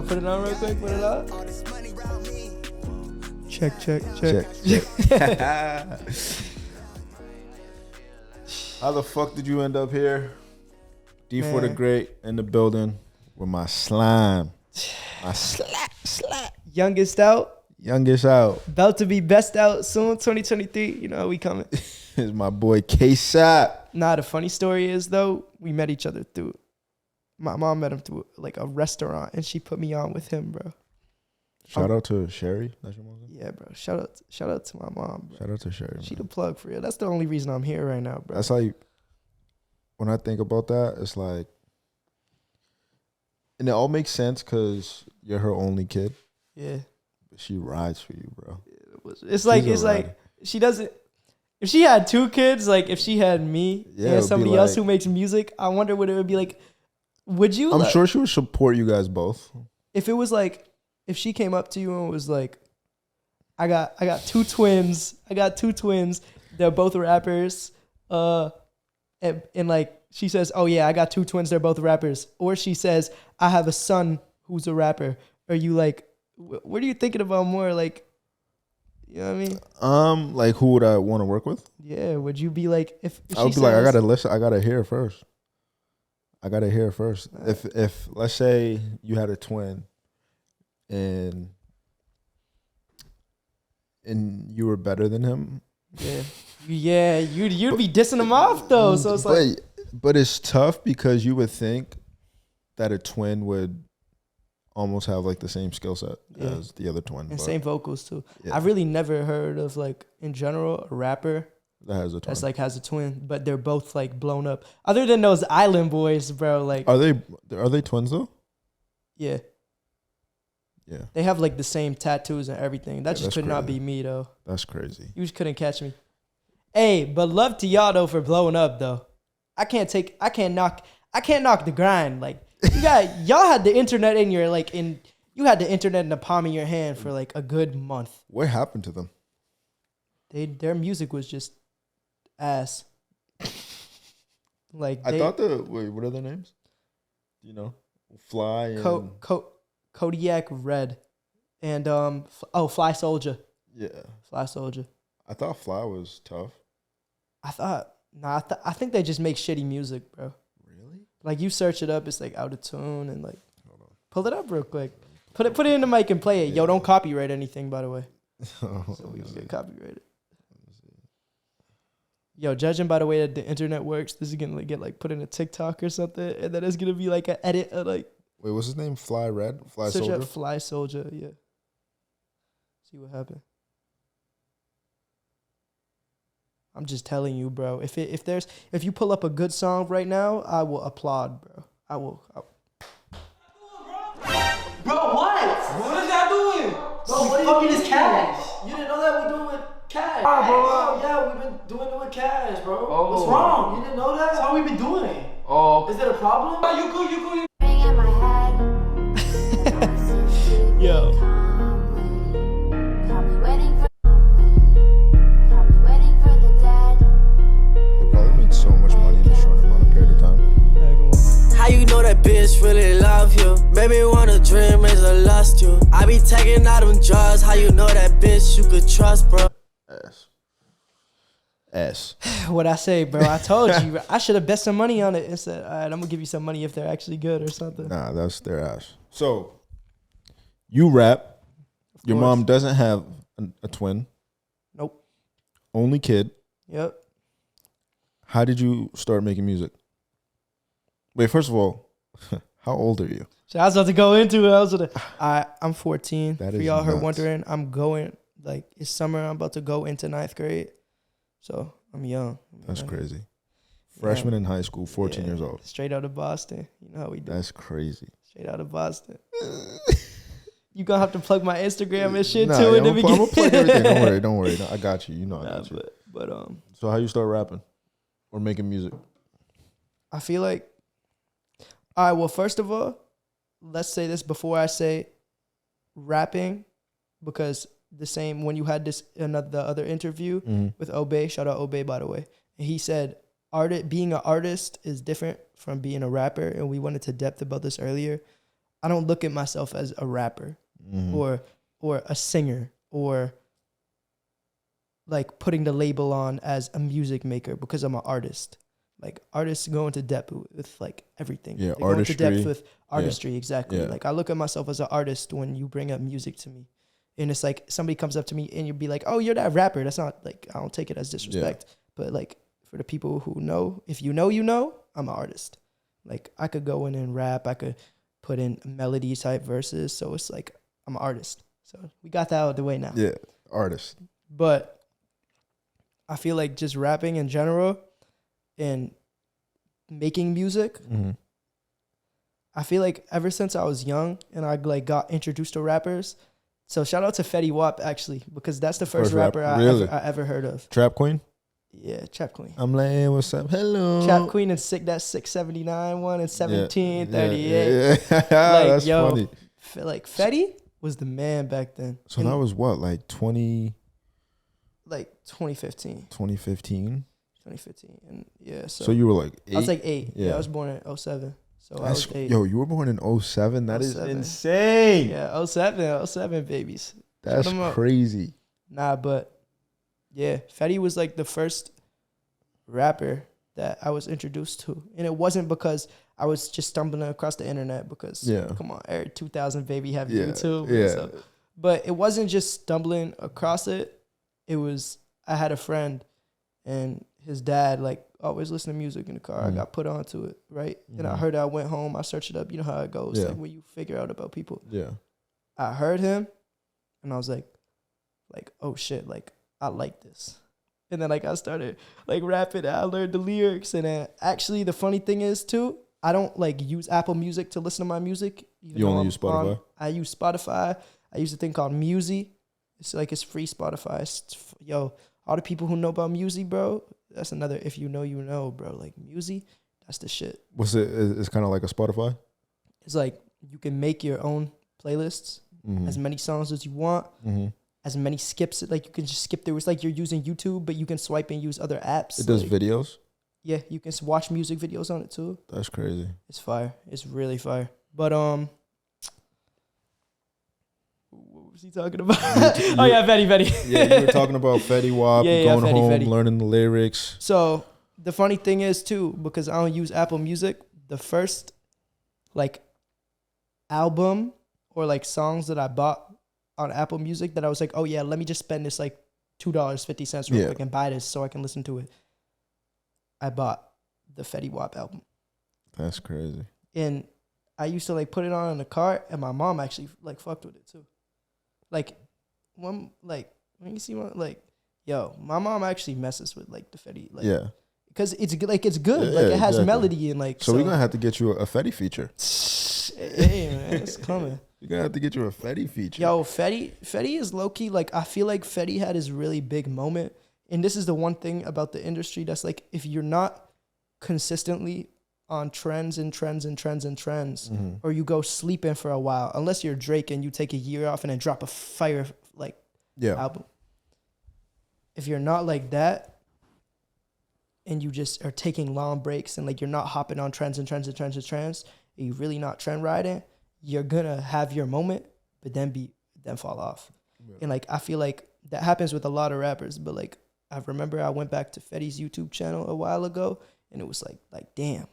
want to put it on real quick? Put it on. Check. How the fuck did you end up here? D for the Great in the building with my slime. My slap. Youngest out. About to be best out soon, 2023. You know how we coming. is my boy K-Sap. Nah, the funny story is, though, we met each other through... My mom met him through, like, a restaurant, and she put me on with him, bro. Shout out to Sherry. That's your mom's name? Yeah, bro. Shout out to my mom, bro. Shout out to Sherry, She man. the plug for you. That's the only reason I'm here right now, bro. That's like... When I think about that, it's like... And it all makes sense because you're her only kid. Yeah. But she rides for you, bro. It's like she doesn't... If she had two kids, like if she had me and somebody else who makes music, I wonder what it would be like. Would you? I'm sure she would support you guys both. If it was like, if she came up to you and was like, I got two twins. They're both rappers. And like she says, oh yeah, I got two twins. They're both rappers. Or she says, I have a son who's a rapper. Are you like, what are you thinking about more? Like, you know what I mean? Like who would I want to work with? Yeah, would you be like if I would be like, I gotta listen. I gotta hear it first. If let's say you had a twin, and you were better than him. Yeah, you'd be dissing him off though. So it's but it's tough because you would think that a twin would almost have like the same skill set as the other twin. And same vocals too. Yeah. I've really never heard of like in general a rapper that has a twin. That's like has a twin, but they're both like blown up. Other than those Island Boys, bro. Like are they twins though? Yeah. Yeah. They have like the same tattoos and everything. That just could not be me though. That's crazy. You just couldn't catch me. Hey, but love to y'all though for blowing up though. I can't knock the grind. Like y'all had the internet in your you had the internet in the palm of your hand for like a good month. What happened to them? Their music was just ass. Like I thought what are their names? You know, Fly and Kodiak Red, and Fly Soldier. Yeah, Fly Soldier. I thought Fly was tough. I think they just make shitty music, bro. Really? Like you search it up, it's like out of tune and like. Hold on. Pull it up real quick. Put it in the mic and play it. Yo, don't copyright anything, by the way. So we don't get copyrighted. Yo, judging by the way that the internet works, this is gonna get like put in a TikTok or something, and then it's gonna be like an edit of like. Wait, what's his name? Fly Search Soldier. up Fly Soldier, yeah. See what happened. I'm just telling you, bro. If you pull up a good song right now, I will applaud, bro. I will. Bro, what? What is that doing? Bro, what are you fucking is cash? You didn't know that we're doing with cash? Ah, bro. Yeah, we've been doing it with cash, bro. Oh. What's wrong? You didn't know that? That's how we've been doing it. Oh. Is there a problem? Oh, you cool. Yo. They probably made so much money in a short amount of period of time. How you know that bitch really love you? Baby wanna dream is a lust you. I be taking out them drugs. How you know that bitch you could trust, bro? S. What I say, bro? I told you. I should have bet some money on it and said, all right, I'm gonna give you some money if they're actually good or something. Nah, that's their ass. So, you rap. Your mom doesn't have a twin. Nope. Only kid. Yep. How did you start making music? Wait, first of all, how old are you? So I was about to go into it. I'm 14. That For is y'all who are nuts. wondering, I'm going, like, it's summer. I'm about to go into 9th grade. So I'm young. That's crazy. Freshman in high school, 14 years old. Straight out of Boston. You know how we do. That's crazy. Straight out of Boston. You gonna have to plug my Instagram and shit Nah, too in the I'm beginning. gonna plug everything. Don't worry. I got you. You know I got you. But So how you start rapping or making music? I feel like, all right, well, first of all, let's say this before I say rapping, because the same, when you had the other interview with Obey, shout out Obey, by the way, and he said, being an artist is different from being a rapper, and we went into depth about this earlier. I don't look at myself as a rapper or a singer or like putting the label on as a music maker because I'm an artist. Like artists go into depth with like everything. Yeah, they go into depth artistry. with artistry, exactly. Yeah. Like I look at myself as an artist when you bring up music to me. And it's like somebody comes up to me and you'd be like, oh, you're that rapper. That's not like, I don't take it as disrespect. But like for the people who know, if you know, I'm an artist. Like I could go in and rap. I could put in melody type verses. So it's like, I'm an artist. So we got that out of the way now. Yeah, artist. But I feel like just rapping in general and making music, I feel like ever since I was young and I like got introduced to rappers. So shout out to Fetty Wap actually, because that's the first rapper I ever heard of. Trap Queen? Yeah, Trap Queen. I'm laying, what's up? Hello. Trap Queen and that 679 one and 1738. Yeah. Like, That's yo, funny. Like Fetty was the man back then. So that was what, like 2015. 2015? 2015. And yeah, so you were like 8? I was like 8. Yeah, I was born in 07. So I was 8. Yo, you were born in 07? That 07. is insane. Yeah, 07 babies. That's crazy. Nah, but yeah, Fetty was like the first rapper that I was introduced to. And it wasn't because I was just stumbling across the internet because, come on, every 2000 baby have YouTube. Yeah. So. But it wasn't just stumbling across it. It was, I had a friend and his dad, like, always listen to music in the car. I got put onto it, right? And I heard it, I went home, I searched it up. You know how it goes, like when you figure out about people. Yeah. I heard him and I was like, oh shit, like, I like this. And then like I started like rapping and I learned the lyrics. And then actually the funny thing is too, I don't like use Apple Music to listen to my music. You only use Spotify? I use Spotify. I use a thing called Musi. It's like, it's free Spotify. Yo, all the people who know about Musi, bro, that's another, if you know, bro, like Musi, that's the shit. What's it? It's kind of like a Spotify? It's like you can make your own playlists, as many songs as you want, as many skips. Like you can just skip through. It's like you're using YouTube, but you can swipe and use other apps. It does like, videos? Yeah, you can watch music videos on it too. That's crazy. It's fire. It's really fire. But what was he talking about? Oh yeah, Fetty. Yeah, you were talking about Fetty Wap, going home, learning the lyrics. So the funny thing is too, because I don't use Apple Music, the first like album or like songs that I bought on Apple Music that I was like, oh yeah, let me just spend this like $2.50 real quick and buy this so I can listen to it. I bought the Fetty Wap album. That's crazy. And I used to like put it on in the car, and my mom actually like fucked with it too. Like when you see one, like, yo, my mom actually messes with like the Fetty, like, because it's good, like it's good, like it has melody and like. So we're gonna have to get you a Fetty feature. Hey man, it's coming. You're gonna have to get you a Fetty feature. Yo, Fetty is low key. Like I feel like Fetty had his really big moment, and this is the one thing about the industry that's like, if you're not consistently on trends, or you go sleeping for a while, unless you're Drake and you take a year off and then drop a fire like album. If you're not like that, and you just are taking long breaks and like you're not hopping on trends, and you're really not trend riding, you're gonna have your moment, but then fall off. Yeah. And like I feel like that happens with a lot of rappers. But like I remember I went back to Fetty's YouTube channel a while ago, and it was like damn.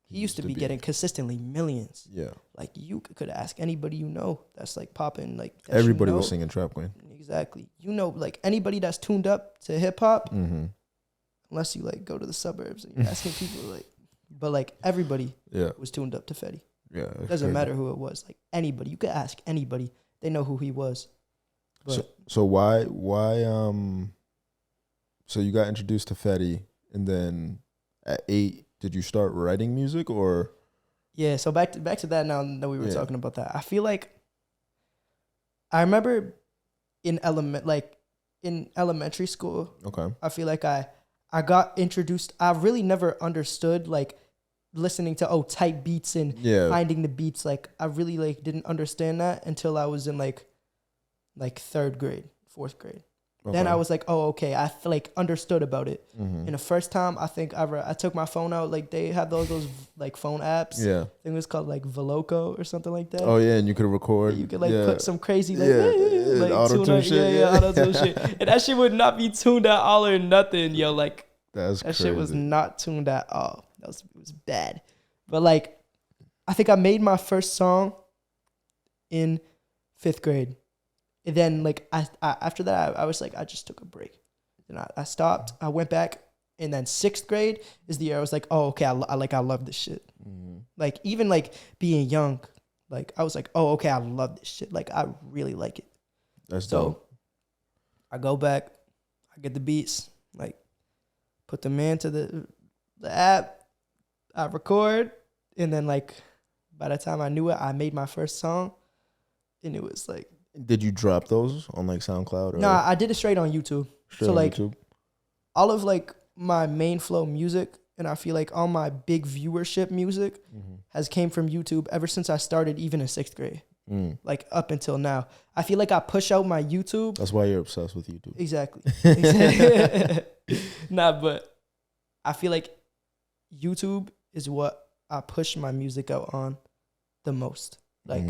He used to be getting consistently millions. Yeah. Like you could ask anybody you know that's like popping, like everybody was singing Trap Queen. Exactly. You know, like anybody that's tuned up to hip hop, unless you like go to the suburbs and you're asking people like, but like everybody was tuned up to Fetty. Yeah. It doesn't matter who it was. Like anybody, you could ask anybody. They know who he was. But so why so you got introduced to Fetty, and then at 8, did you start writing music or? Yeah, so back to that now that we were talking about that. I feel like I remember in elementary school. Okay. I feel like I got introduced. I really never understood like listening to type beats and finding the beats. Like I really like didn't understand that until I was in like 3rd grade, 4th grade. Then I was like, oh, okay. I feel like understood about it. Mm-hmm. And the first time I think I took my phone out, like they have those like phone apps. Yeah. I think it was called like Veloco or something like that. Oh yeah, and you could record. You could like yeah. put some crazy like, like auto-tune shit. Yeah, auto-tune shit. And that shit would not be tuned at all or nothing, yo. Like That's that crazy. shit was not tuned at all. It was bad. But like, I think I made my first song in 5th grade. And then like I after that I was like, I just took a break. And I stopped. I went back. And then 6th grade is the year I was like, oh, okay, I love this shit. Mm-hmm. Like even like being young, like I was like, oh, okay, I love this shit. Like I really like it. That's so dope. I go back, I get the beats, like put them into the app, I record, and then like by the time I knew it, I made my first song, and it was like. Did you drop those on like SoundCloud? Or Nah, I did it straight on YouTube. straight so on like YouTube? all of like my main flow music, and I feel like all my big viewership music has came from YouTube ever since I started, even in 6th grade. Like up until now, I feel like I push out my YouTube. That's why you're obsessed with YouTube. Exactly. Nah, but I feel like YouTube is what I push my music out on the most. Like,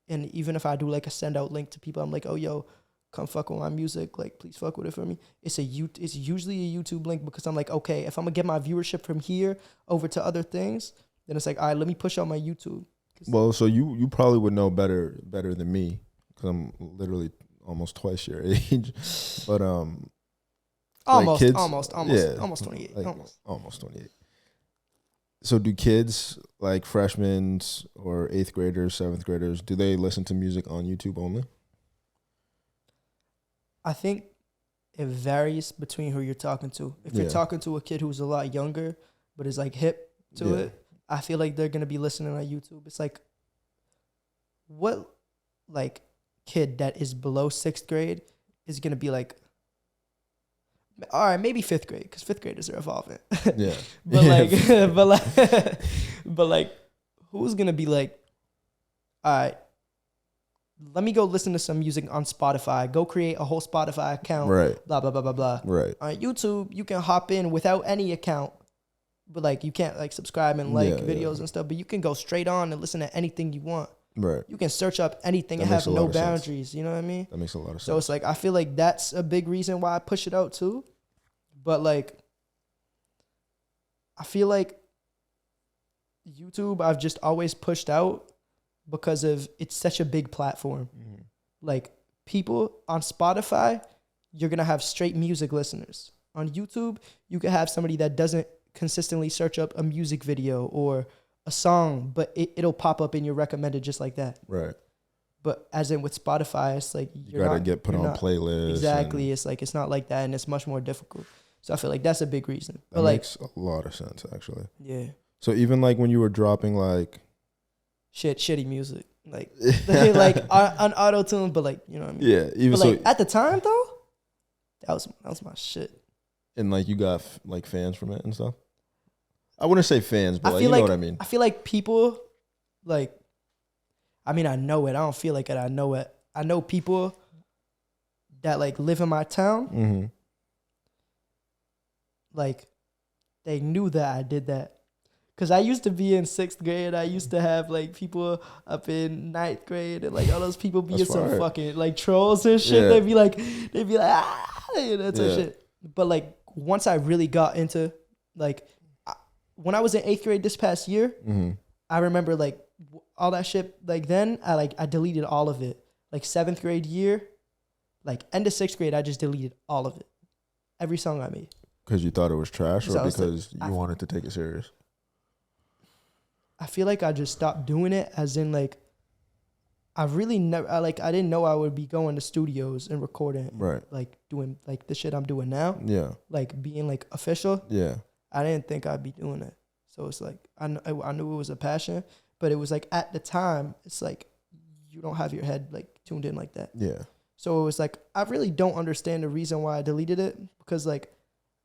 and even if I do like a send out link to people, I'm like, oh yo, come fuck with my music. Like, please fuck with it for me. It's usually a YouTube link because I'm like, okay, if I'm gonna get my viewership from here over to other things, then it's like, all right, let me push out my YouTube. Well, so you probably would know better than me because I'm literally almost twice your age, but almost kids, 28, like, almost 28. So do kids like freshmen or 8th graders, 7th graders, do they listen to music on YouTube only? I think it varies between who you're talking to. If you're talking to a kid who's a lot younger but is like hip to it, I feel like they're gonna be listening on YouTube. It's like, what like kid that is below 6th grade is gonna be like, all right, maybe 5th grade, because 5th graders are evolving. Yeah. but like, who's gonna be like, all right, let me go listen to some music on Spotify. Go create a whole Spotify account. Right. Blah blah blah blah blah. Right. On YouTube, you can hop in without any account, but like you can't like subscribe and like videos and stuff. But you can go straight on and listen to anything you want. Right. You can search up anything and have no boundaries. You know what I mean? That makes a lot of sense. So it's like, I feel like that's a big reason why I push it out too. But like, I feel like YouTube I've just always pushed out because of it's such a big platform. Like people on Spotify, you're going to have straight music listeners. On YouTube, you can have somebody that doesn't consistently search up a music video or a song, but it'll pop up in your recommended just like that. Right. But as in with Spotify, it's like you gotta get put on playlists. Exactly. It's like it's not like that, and it's much more difficult. So I feel like that's a big reason. That makes a lot of sense, actually. Yeah. So even like when you were dropping like shitty music, like like on auto tune, but like, you know what I mean? Yeah. Even but so, like at the time though, that was my shit. And like you got like fans from it and stuff. I wouldn't say fans, but like, you know what I mean. I feel like people, like, I mean, I know it. I don't feel like it. I know it. I know people that like live in my town. Like, they knew that I did that. Cause I used to be in 6th grade. I used to have like people up in 9th grade, and like all those people being some fucking like trolls and shit. Yeah. They'd be like ah, and that type of shit. But like once I really got into like. When I was in 8th grade this past year, I remember like all that shit. Like then I deleted all of it. Like 7th grade year, like end of 6th grade, I just deleted all of it. Every song I made. Because you thought it was trash, or because like, you wanted to take it serious? I feel like I just stopped doing it, as in like I really never I didn't know I would be going to studios and recording, right? Like doing like the shit I'm doing now. Yeah. Like being like official. Yeah. I didn't think I'd be doing it. So it's like, I knew it was a passion, but it was like at the time, it's like, you don't have your head like tuned in like that. Yeah. So it was like, I really don't understand the reason why I deleted it, because like,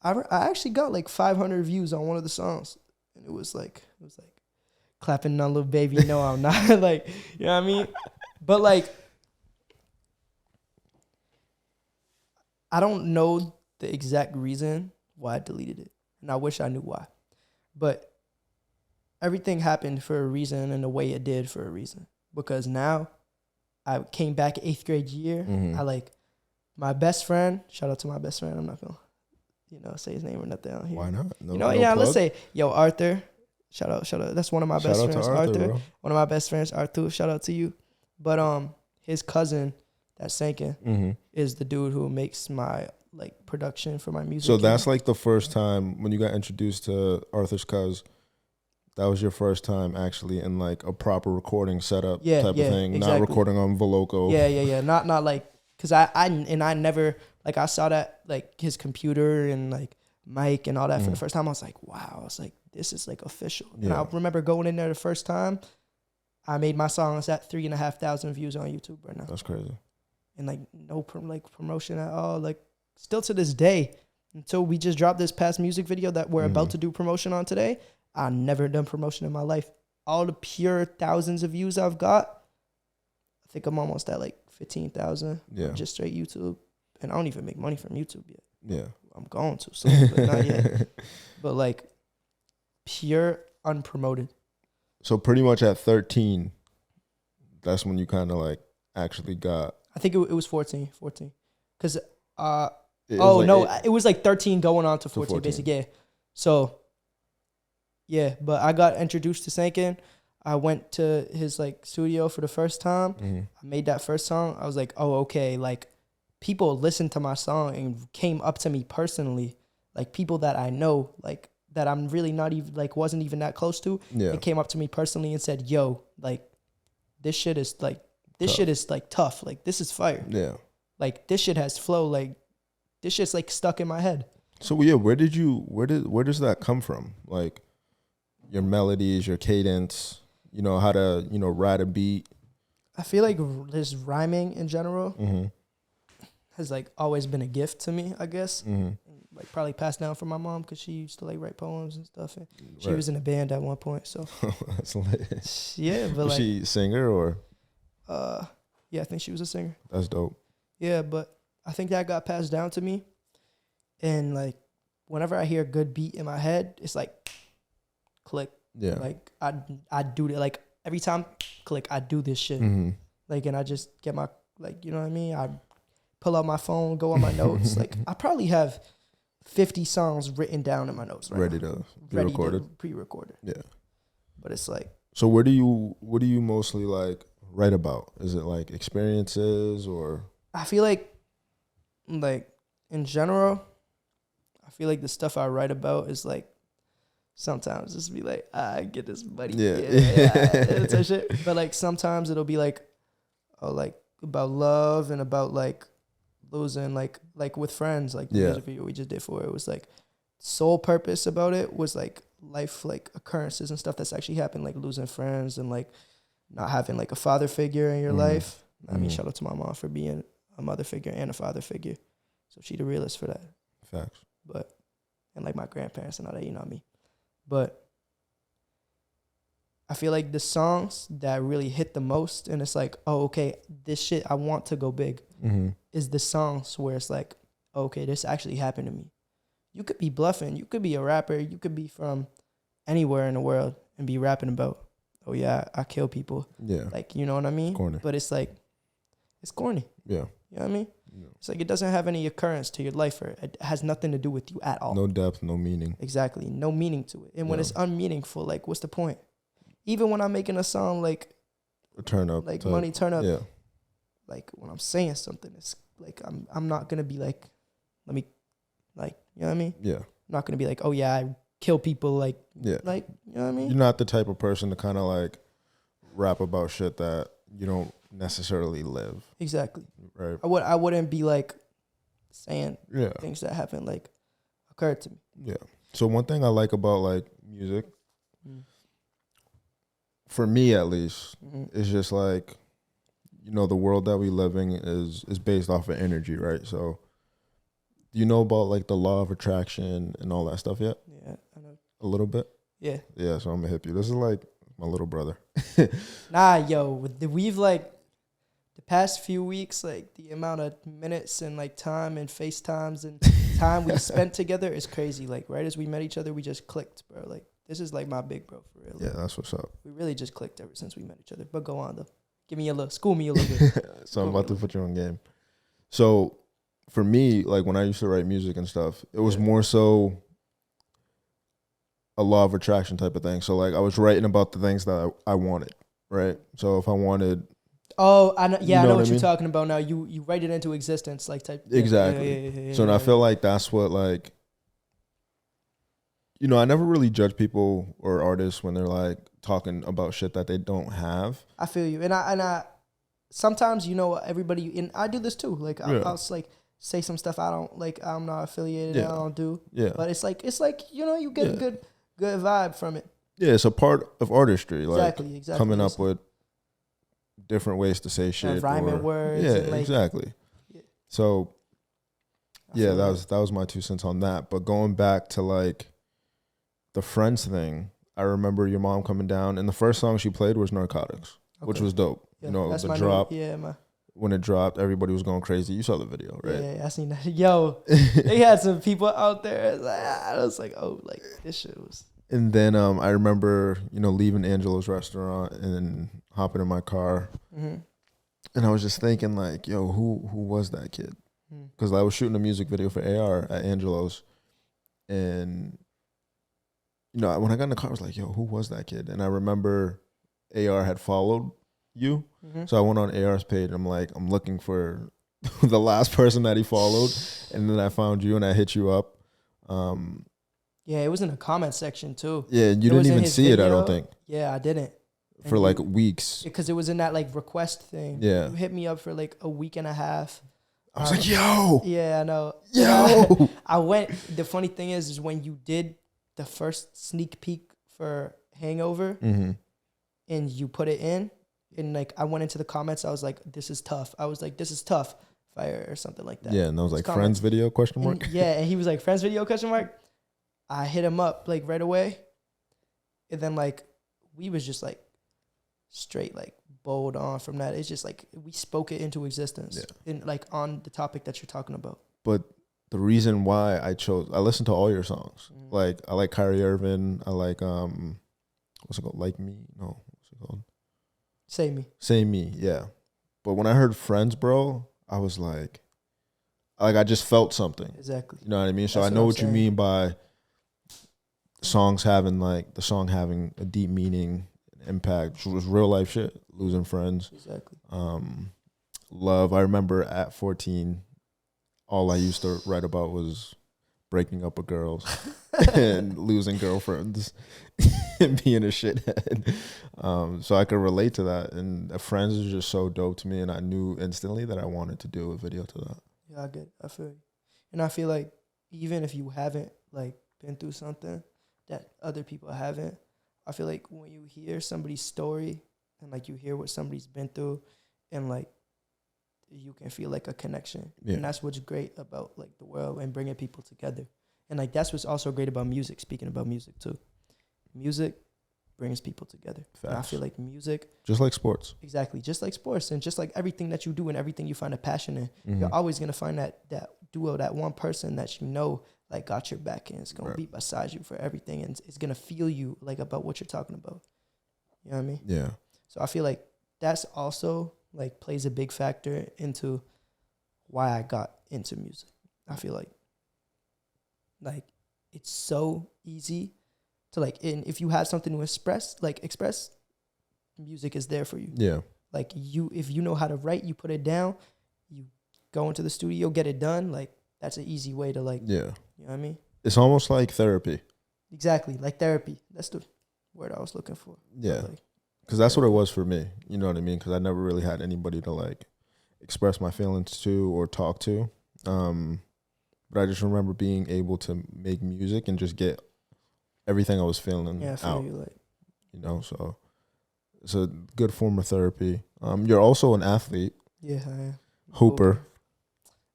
I actually got like 500 views on one of the songs. And it was like clapping on Lil Baby. No, I'm not. Like, you know what I mean? But like, I don't know the exact reason why I deleted it, and I wish I knew why. But everything happened for a reason, and the way it did for a reason. Because now I came back 8th grade year. I like my best friend. Shout out to my best friend. I'm not gonna, say his name or nothing out here. Why not? No, Let's say, Arthur. Shout out. That's one of my best friends, Arthur. One of my best friends, Arthur. Shout out to you. But his cousin that's Sankin is the dude who makes my like production for my music. So that's like the first time when you got introduced to Arthur's cuz. That was your first time actually in like a proper recording setup type of thing, exactly. Not recording on Veloco. Yeah. Not like, cause I never, like I saw that like his computer and like mic and all that for the first time. I was like, wow. I was like, this is like official. And I remember going in there the first time. I made my song. It's at 3,500 views on YouTube right now. That's crazy. And like no promotion at all. Like still to this day, until we just dropped this past music video that we're about to do promotion on today. I never done promotion in my life. All the pure thousands of views I've got, I think I'm almost at like 15,000. Yeah. Just straight YouTube. And I don't even make money from YouTube yet. Yeah. I'm going to soon, but not yet. But like pure unpromoted. So pretty much at 13, that's when you kind of like actually got. I think it was 14. Because, it was like 13 going on to 14. Basically, yeah. So. Yeah, but I got introduced to Sankin. I went to his like studio for the first time. I made that first song. I was like, oh, okay. Like people listened to my song and came up to me personally. Like people that I know, like that I'm really not even like wasn't even that close to. Yeah. They came up to me personally and said, yo, like this shit is tough. Like this is fire. Yeah. Like this shit has flow. Like this shit's like stuck in my head. So yeah, where does that come from? Like your melodies, your cadence, how to, ride a beat. I feel like this rhyming in general has like always been a gift to me, I guess. Like probably passed down from my mom because she used to like write poems and stuff. And she was in a band at one point, so. That's lit. Yeah, but was she a singer or? Yeah, I think she was a singer. That's dope. Yeah, but I think that got passed down to me. And like whenever I hear a good beat in my head, it's like click. Yeah. Like I do that, like every time click, I do this shit. Like, and I just get my, like, you know what I mean? I pull out my phone, go on my notes. Like I probably have 50 songs written down in my notes right ready now. Pre-recorded. Yeah. But it's like. So what do you mostly like write about? Is it like experiences or? I feel like in general, I feel like the stuff I write about is like, sometimes just be like, I get this buddy. Yeah. Shit. But like sometimes it'll be like, like about love and about like losing, like with friends, like the music video we just did for it was like sole purpose about it was like life, like occurrences and stuff that's actually happened, like losing friends and like not having like a father figure in your life. I mean, shout out to my mom for being a mother figure and a father figure. So she the realest for that. Facts. But, and like my grandparents and all that, you know what I mean? But I feel like the songs that really hit the most, and it's like, oh, okay, this shit, I want to go big, is the songs where it's like, okay, this actually happened to me. You could be bluffing. You could be a rapper. You could be from anywhere in the world and be rapping about, oh, yeah, I kill people. Yeah. Like, you know what I mean? Corny. But it's like, it's corny. Yeah. You know what I mean? Yeah. It's like it doesn't have any occurrence to your life, or it has nothing to do with you at all. No depth, no meaning. Exactly. No meaning to it. And when it's unmeaningful, like, what's the point? Even when I'm making a song like Turn Up, like Money Turn Up, like when I'm saying something, it's like I'm not gonna be like, let me, like, you know what I mean? Yeah. I'm not gonna be like, oh yeah, I kill people, like, like, you know what I mean? You're not the type of person to kind of like rap about shit that you don't necessarily live. Exactly. Right. I wouldn't be like saying things that haven't like occurred to me. Yeah. So one thing I like about like music, for me at least, is just like, you know, the world that we living is based off of energy, right? So do you know about like the law of attraction and all that stuff yet? Yeah, I know. A little bit? Yeah. Yeah, so I'm gonna hit you. This is like my little brother. Nah, yo, we've like the past few weeks, like the amount of minutes and like time and FaceTimes and time we spent together is crazy. Like right as we met each other, we just clicked, bro. Like this is like my big bro for real. Yeah, that's what's up. We really just clicked ever since we met each other. But go on though. Give me a little, school me a little bit. So I'm about to put you on game. So for me, like when I used to write music and stuff, it was more so a law of attraction type of thing. So like I was writing about the things that I wanted, right? So if I wanted, I know, I know what you're talking about now. You write it into existence, like type. Exactly. So I feel like that's what like, you know, I never really judge people or artists when they're like talking about shit that they don't have. I feel you, and I sometimes, you know, everybody, and I do this too. Like I'll like say some stuff I don't like. I'm not affiliated. I don't do. Yeah. But it's like you know, you get a good vibe from it. Yeah, it's a part of artistry. Like exactly. Coming up with different ways to say shit. Rhyming words. Yeah, like, exactly. Yeah. So yeah, that was my 2 cents on that. But going back to like the Friends thing, I remember your mom coming down, and the first song she played was Narcotics, which was dope. Yeah, you know, the drop. When it dropped, everybody was going crazy. You saw the video, right? Yeah, I seen that. Yo, they had some people out there. I was like, oh, like this shit was. And then I remember, you know, leaving Angelo's restaurant and then hopping in my car, and I was just thinking, like, yo, who was that kid? Because I was shooting a music video for AR at Angelo's, and you know, when I got in the car, I was like, yo, who was that kid? And I remember AR had followed you. So I went on AR's page and I'm like, I'm looking for the last person that he followed. And then I found you and I hit you up. Yeah, it was in the comment section too. Yeah, you didn't even see video. It, I don't think. Yeah, I didn't. For like weeks. Because it was in that like request thing. Yeah. You hit me up for like a week and a half. I was like, yo. Yeah, I know. Yo. I went, the funny thing is when you did the first sneak peek for Hangover and you put it in, and like I went into the comments, I was like, this is tough. I was like, this is tough. Fire or something like that. Yeah, and I was like, Friends video, question mark? And, yeah, and he was like, Friends video, question mark? I hit him up like right away. And then like, we was just like straight like bold on from that. It's just like, we spoke it into existence in like on the topic that you're talking about. But the reason why I listened to all your songs. Like, I like Kyrie Irving. I like, what's it called? Like Me? No, what's it called? Say Me, yeah. But when I heard Friends, bro, I was like I just felt something. Exactly. You know what I mean? So I know what you mean by the song having a deep meaning, impact. It was real life shit. Losing friends. Exactly. Love. I remember at 14, all I used to write about was breaking up with girls and losing girlfriends and being a shithead. So I could relate to that. And Friends is just so dope to me. And I knew instantly that I wanted to do a video to that. Yeah, I get it. I feel you. And I feel like even if you haven't like been through something that other people haven't, I feel like when you hear somebody's story and like you hear what somebody's been through and like you can feel like a connection. Yeah. And that's what's great about like the world and bringing people together. And like that's what's also great about music, speaking about music too. Music brings people together. And I feel like music, just like sports. Exactly. Just like sports and just like everything that you do and everything you find a passion in, you're always going to find that duo, that one person that you know like got your back and it's going to be beside you for everything and it's going to feel you like about what you're talking about. You know what I mean? Yeah. So I feel like that's also like plays a big factor into why I got into music. I feel like it's so easy to like, and if you have something to express, music is there for you. Yeah. Like if you know how to write, you put it down, you go into the studio, get it done. Like that's an easy way to like, yeah. You know what I mean? It's almost like therapy. Exactly. Like therapy. That's the word I was looking for. Yeah. Because that's what it was for me. You know what I mean? Because I never really had anybody to like express my feelings to or talk to. But I just remember being able to make music and just get everything I was feeling out. You know, so it's a good form of therapy. You're also an athlete. Yeah, I am. Hooper.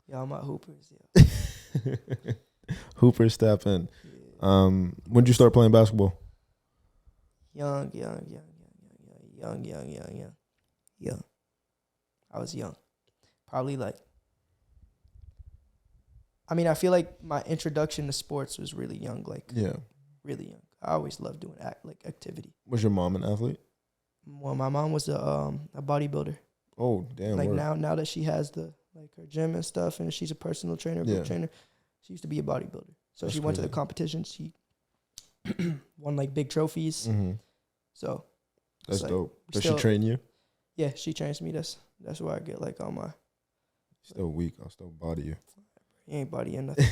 Yeah, I'm at Hoopers. Yeah. Hooper step in. When did you start playing basketball? Young. I I was young. Probably like, I mean, I feel like my introduction to sports was really young, like really young. I always loved doing activity. Was your mom an athlete? Well, my mom was a bodybuilder. Oh, damn. Like now that she has her gym and stuff, and she's a personal trainer, group trainer, she used to be a bodybuilder. So she went to the competition. She won like big trophies. Mm-hmm. So that's dope. Does she train you? Yeah, she trains me. That's where I get like all my. Still weak. I'll still body you. You ain't bodying nothing.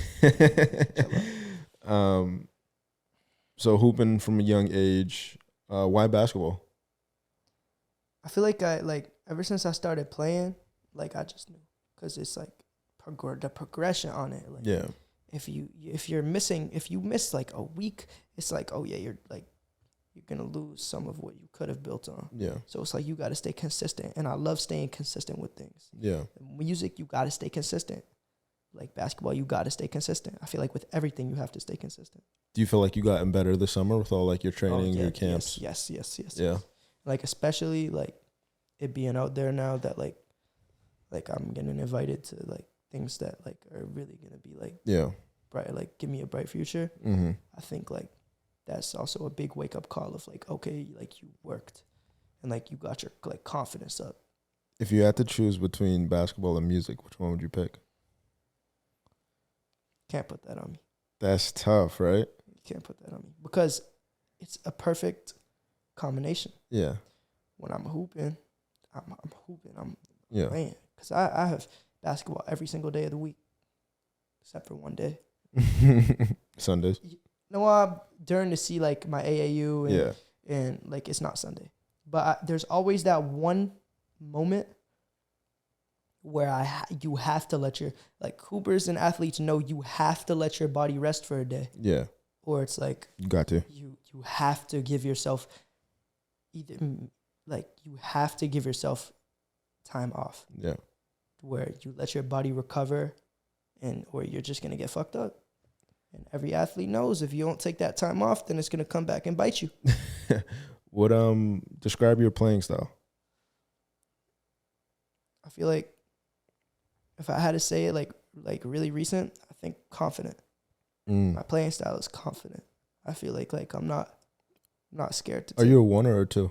So hooping from a young age, why basketball? I feel like ever since I started playing, like I just knew, because it's like the progression on it. Like, yeah. If you miss like a week, it's like, oh yeah, you're gonna lose some of what you could have built on. Yeah. So it's like you got to stay consistent, and I love staying consistent with things. Yeah. Music, you got to stay consistent. Like basketball, you got to stay consistent. I feel like with everything, you have to stay consistent. Do you feel like you gotten better this summer with all like your training, your camps? Yes. Yeah. Like especially like it being out there now that like I'm getting invited to like things that like are really gonna be like bright, like give me a bright future. Mm-hmm. I think like that's also a big wake up call of like, okay, like you worked and like you got your like confidence up. If you had to choose between basketball and music, which one would you pick? Can't put that on me. That's tough, right? You can't put that on me because it's a perfect combination. Yeah. When I'm hooping, I'm hooping. I'm yeah. playing because I have basketball every single day of the week, except for one day. Sundays. No, during the see like my AAU and like it's not Sunday, but there's always that one moment where you have to let your like hoopers and athletes know you have to let your body rest for a day. Yeah. Or it's like you got to. You have to give yourself either like you have to give yourself time off. Yeah. Where you let your body recover or you're just gonna get fucked up. And every athlete knows if you don't take that time off, then it's gonna come back and bite you. What describe your playing style? I feel like if I had to say it like really recent, I think confident. My playing style is confident. I feel like I'm not scared to. Are you a one or a two?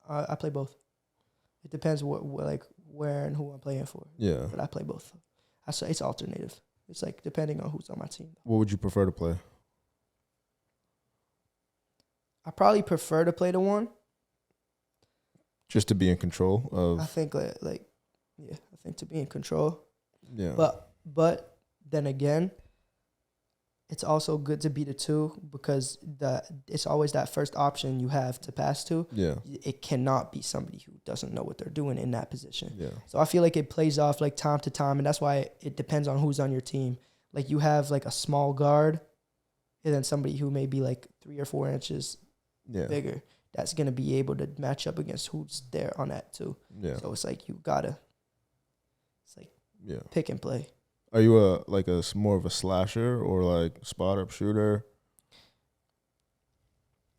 I play both. It depends what like where and who I'm playing for. Yeah. But I play both. It's alternative. It's like depending on who's on my team. What would you prefer to play? I probably prefer to play the one. Just to be in control of. I think I think to be in control. Yeah. But then again, it's also good to be the two because it's always that first option you have to pass to. Yeah. It cannot be somebody who doesn't know what they're doing in that position. Yeah. So I feel like it plays off like time to time, and that's why it depends on who's on your team. Like you have like a small guard, and then somebody who may be like 3 or 4 inches bigger. That's gonna be able to match up against who's there on that too. Yeah. So it's like you gotta. It's like pick and play. Are you a more of a slasher or like spot up shooter?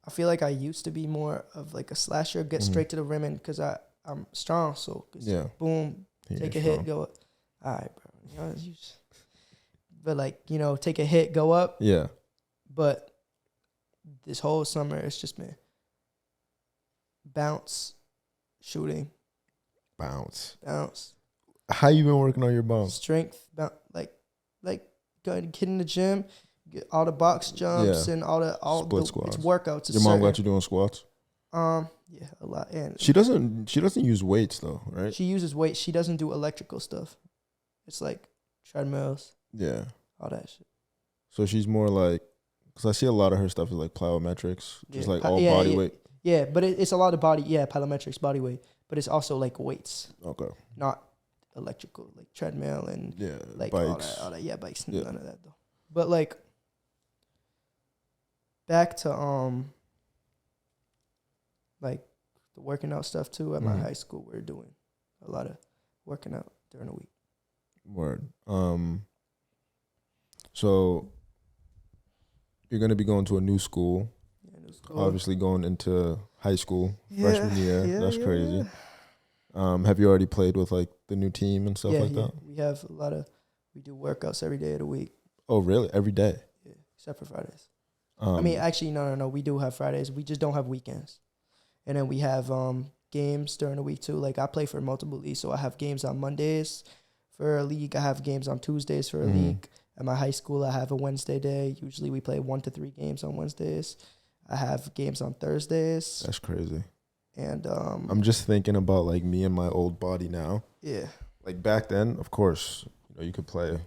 I feel like I used to be more of like a slasher, get straight to the rim, and because I'm strong, so boom, take a hit, go up. All right, bro. But like take a hit, go up. Yeah. But this whole summer, it's just been bounce, shooting, bounce. How you been working on your bounce? Strength, like going get in the gym, get all the box jumps and all the squats. It's workouts. Your mom got you doing squats? Yeah, a lot. And she doesn't use weights though, right? She uses weights. She doesn't do electrical stuff. It's like treadmills. Yeah. All that shit. So she's more like, because I see a lot of her stuff is like plyometrics, just like all body weight. Yeah, but it's a lot of body. Yeah, plyometrics, body weight, but it's also like weights. Okay. Not electrical, like treadmill and like bikes. All that. Yeah, bikes. None of that though. But like back to like the working out stuff too. At my high school, we were doing a lot of working out during the week. Word. So you're gonna be going to a new school. Yeah, new school. Obviously going into high school, freshman year. That's crazy. Have you already played with like the new team and stuff like that? We have we do workouts every day of the week. Oh, really? Every day? Yeah, except for Fridays. I mean, actually, no. We do have Fridays. We just don't have weekends. And then we have games during the week too. Like I play for multiple leagues, so I have games on Mondays for a league. I have games on Tuesdays for a league. At my high school, I have a Wednesday day. Usually we play 1 to 3 games on Wednesdays. I have games on Thursdays. That's crazy. And I'm just thinking about like me and my old body now. Yeah. Like back then, of course, you could play.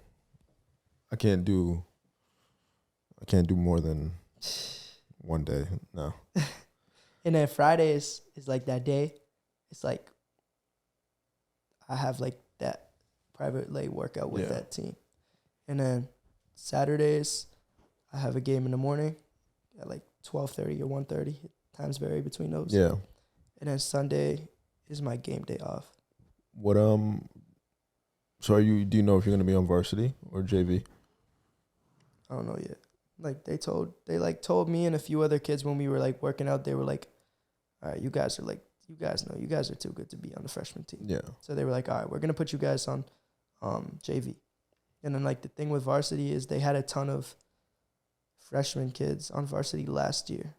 I can't do more than one day. No. And then Fridays is like that day. It's like I have like that private like workout with that team. And then Saturdays, I have a game in the morning at like 12:30 or 1:30. Times vary between those. Yeah. And then Sunday is my game day off. What so do you know if you're gonna be on varsity or JV? I don't know yet. Like they told me and a few other kids when we were like working out, they were like, all right, you guys are too good to be on the freshman team. Yeah. So they were like, all right, we're gonna put you guys on JV. And then like the thing with varsity is they had a ton of freshman kids on varsity last year.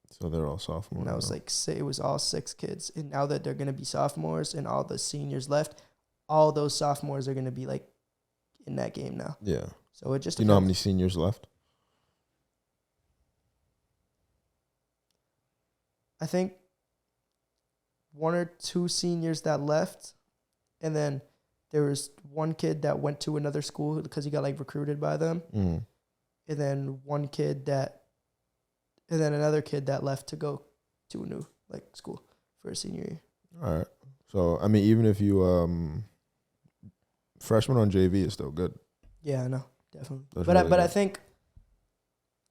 So they're all sophomores. And I was like, it was all 6 kids. And now that they're gonna be sophomores and all the seniors left, all those sophomores are gonna be like in that game now. Yeah. So it just Do you know how many seniors left? I think 1 or 2 seniors that left, and then there was one kid that went to another school because he got like recruited by them, and then another kid that left to go to a new like school for a senior year. All right. So I mean, even if you freshman on JV is still good. Yeah, I know, definitely. That's But really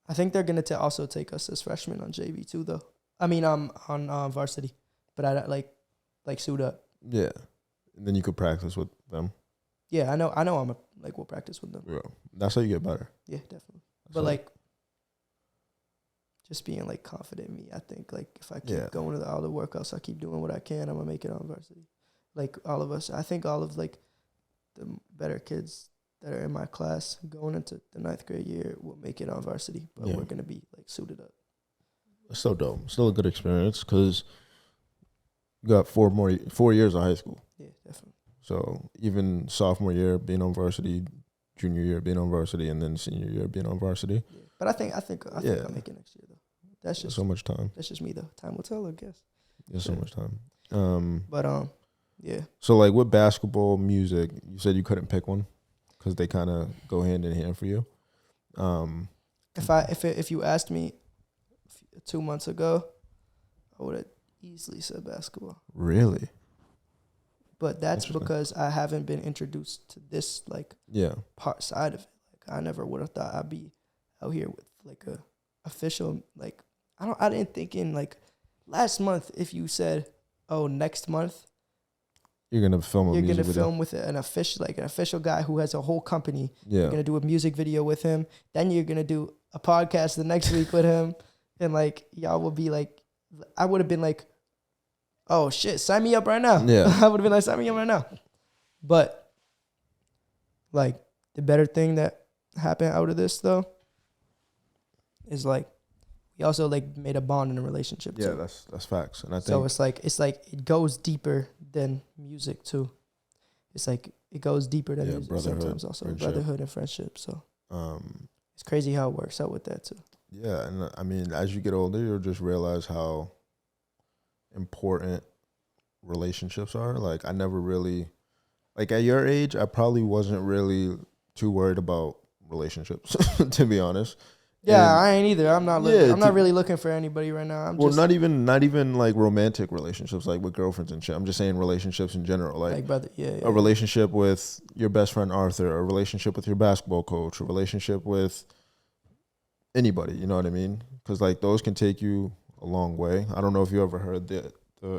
I think they're gonna also take us as freshmen on JV too, though. I mean, on varsity, but I like suit up. Yeah, and then you could practice with them. Yeah, I know. We'll practice with them. Yeah, that's how you get better. Yeah, definitely. But like, just being like confident in me, I think like if I keep going to all the workouts, I keep doing what I can, I'm gonna make it on varsity. Like all of us, I think all of like the better kids that are in my class going into the 9th grade year will make it on varsity, but we're gonna be like suited up. It's so dope. Still a good experience because you got 4 years of high school. Yeah, definitely. So even sophomore year being on varsity, junior year being on varsity, and then senior year being on varsity. Yeah. But I think I'll make it next year though. That's just so much time. That's just me though. Time will tell, I guess. There's so much time. Yeah. So like with basketball, music, you said you couldn't pick one because they kind of go hand in hand for you. If you asked me 2 months ago, I would have easily said basketball. Really? But that's because I haven't been introduced to this like part side of it. Like I never would have thought I'd be out here with like a official like I didn't think in like last month if you said, oh, next month you're gonna film with an official guy who has a whole company. Yeah. You're gonna do a music video with him. Then you're gonna do a podcast the next week with him. And like y'all will be like, I would have been like, oh shit, sign me up right now. Yeah. I would have been like, sign me up right now. But like the better thing that happened out of this though is like we also like made a bond in a relationship too. Yeah, that's facts. And I think so it's like it goes deeper than music too. It's like it goes deeper than music sometimes also. Friendship. Brotherhood and friendship. So it's crazy how it works out with that too. Yeah, and I mean, as you get older, you'll just realize how important relationships are. Like, I never really, like at your age, I probably wasn't really too worried about relationships, to be honest. Yeah, and I ain't either. I'm not really looking for anybody right now. Not even like romantic relationships, like with girlfriends and shit. I'm just saying relationships in general, like brother, a relationship with your best friend Arthur, a relationship with your basketball coach, a relationship with anybody. You know what I mean? Because like those can take you a long way. I don't know if you ever heard the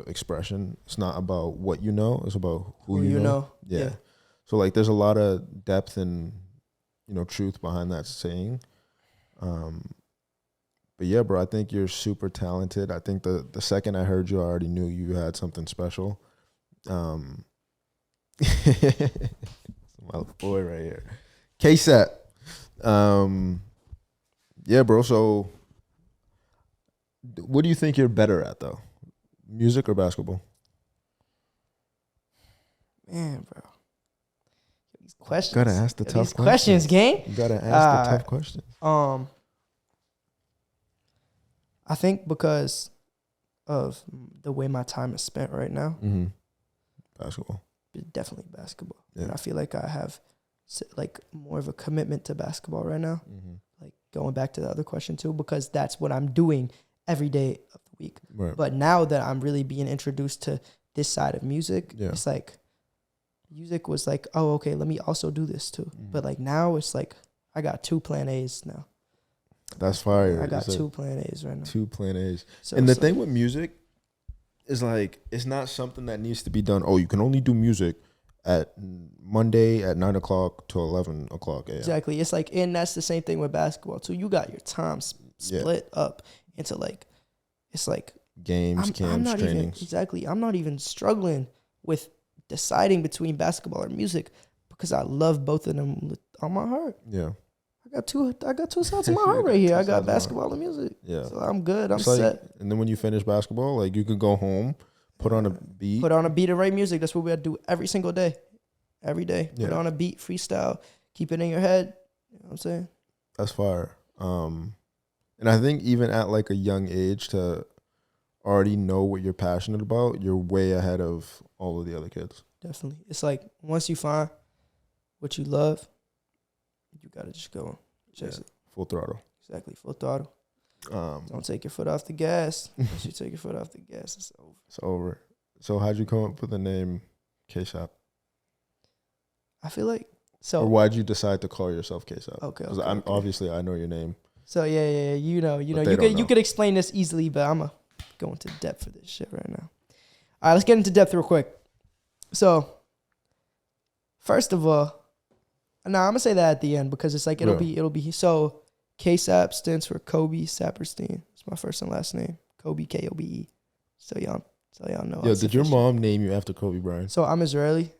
expression. It's not about what you know; it's about who you know. Yeah. So like, there's a lot of depth and truth behind that saying. But yeah, bro, I think you're super talented. I think the second I heard you, I already knew you had something special. My boy right here. K-Sap. Yeah, bro. So what do you think you're better at though? Music or basketball? Man, bro. These questions. Gotta ask the tough these questions, gang. You gotta ask the tough questions. I think because of the way my time is spent right now, Basketball. definitely basketball. Yeah. And I feel like I have like more of a commitment to basketball right now. Like going back to the other question too, because that's what I'm doing every day of the week. Right. But now that I'm really being introduced to this side of music, it's like music was like, oh, okay, let me also do this too. But like now it's like I got 2 plan A's now. That's fire. I got 2 plan A's right now. 2 plan A's. So and the thing with music is like, it's not something that needs to be done. Oh, you can only do music at Monday at 9 o'clock to 11 o'clock a.m. Exactly. It's like, and that's the same thing with basketball too. You got your time split up into like, it's like games, camps, trainings. Exactly. I'm not even struggling with deciding between basketball or music because I love both of them on my heart. Yeah. I got two sides of my heart right here. I got basketball and music. Yeah. So I'm good. I'm set. And then when you finish basketball, like you could go home, put on a beat. Put on a beat and write music. That's what we had to do every single day. Every day. Yeah. Put on a beat, freestyle, keep it in your head. You know what I'm saying? That's fire. And I think even at like a young age to already know what you're passionate about, you're way ahead of all of the other kids. Definitely. It's like once you find what you love, you gotta just go chase it. Full throttle. Exactly, full throttle. Don't take your foot off the gas. Once you take your foot off the gas, it's over. It's over. So how'd you come up with the name K-Sap? I feel like so. Or why'd you decide to call yourself K-Sap? Okay. Because obviously I know your name. So yeah. You could explain this easily, but I'm gonna go into depth for this shit right now. All right, let's get into depth real quick. So, first of all. No, I'm gonna say that at the end because it's like it'll be so K-Sap stands for Kobe Saperstein. It's my first and last name. Kobe Kobe. So y'all know. Yo, did your mom name you after Kobe Bryant? So I'm Israeli.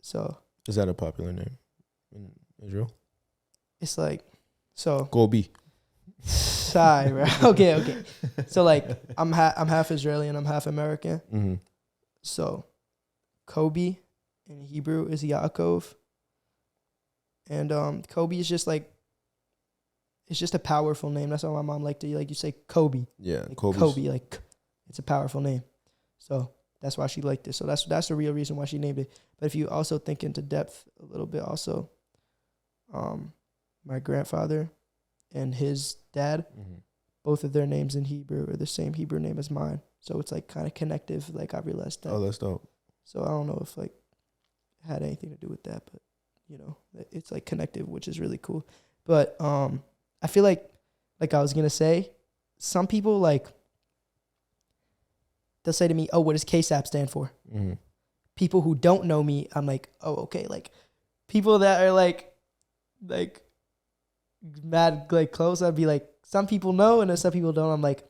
So is that a popular name in Israel? It's like so Kobe. Sorry, bro. Okay. So like I'm half Israeli and I'm half American. Mm-hmm. So Kobe in Hebrew is Yaakov. And Kobe is just like, it's just a powerful name. That's why my mom liked to, like you say, Kobe. Yeah, like Kobe, like it's a powerful name. So that's why she liked it. So that's the real reason why she named it. But if you also think into depth a little bit, also, my grandfather and his dad, both of their names in Hebrew are the same Hebrew name as mine. So it's like kind of connective. Like I realized that. Oh, that's dope. So I don't know if like it had anything to do with that, but. You know, it's like connective, which is really cool. But I feel like I was gonna say, some people like they'll say to me, "Oh, what does K-Sap stand for?" Mm-hmm. People who don't know me, I'm like, "Oh, okay." Like people that are like mad like close, I'd be like, some people know, and then some people don't. I'm like,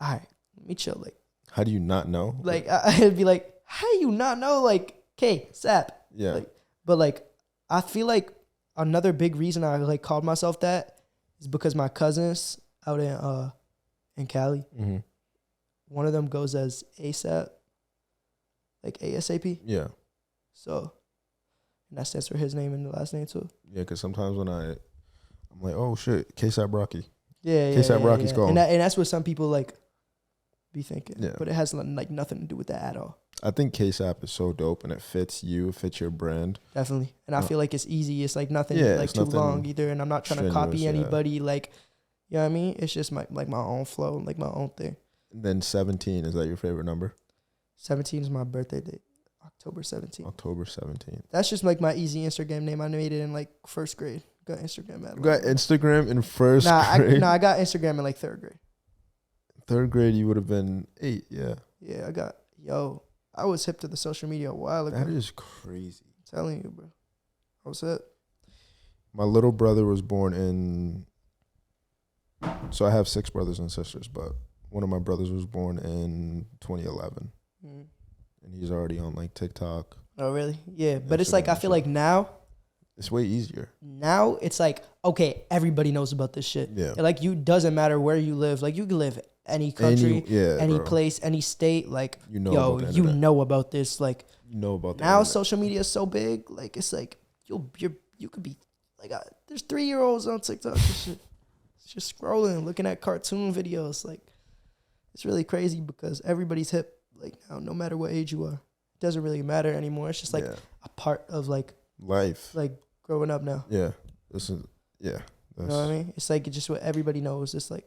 all right, let me chill. Like, how do you not know? Like I'd be like, how do you not know? Like K-Sap. Yeah. Like, but like. I feel like another big reason I like called myself that is because my cousins out in Cali, one of them goes as ASAP, like ASAP. Yeah. So, and that stands for his name and the last name too. Yeah, because sometimes when I'm like, oh shit, K-Sap Rocky. Yeah. K-Sap Rocky's gone. And that's what some people like be thinking. Yeah. But it has like nothing to do with that at all. I think K-Sap is so dope and it fits you, it fits your brand. Definitely. And I feel like it's easy. It's like nothing like too long either. And I'm not trying to copy anybody. Like, you know what I mean? It's just my own flow, like my own thing. And then 17, is that your favorite number? 17 is my birthday date. October 17th. October 17th. That's just like my easy Instagram name. I made it in like first grade. Got Instagram at. You got Instagram in first grade? I got Instagram in like third grade. Third grade, you would have been 8, yeah. Yeah, I was hip to the social media a while ago. That is crazy. I'm telling you, bro. I was hip. My little brother was born in... So I have 6 brothers and sisters, but one of my brothers was born in 2011. and he's already on like TikTok. Oh, really? Yeah. But it's Instagram like, I and feel stuff. like now It's way easier. it's like, okay, everybody knows about this shit. Yeah. And like, doesn't matter where you live. Like, you can live any country, any bro. place, any state. Like, You know yo, about the you internet. know about this. Like, You know about the now internet. social media is so big. Like, it's like, you could be like, there's 3-year-olds on TikTok and shit. It's just scrolling, looking at cartoon videos. Like, it's really crazy because everybody's hip. Like, now, no matter what age you are, it doesn't really matter anymore. It's just like a part of like life. like growing up now. Yeah. This is You know what I mean? It's like just what everybody knows. It's like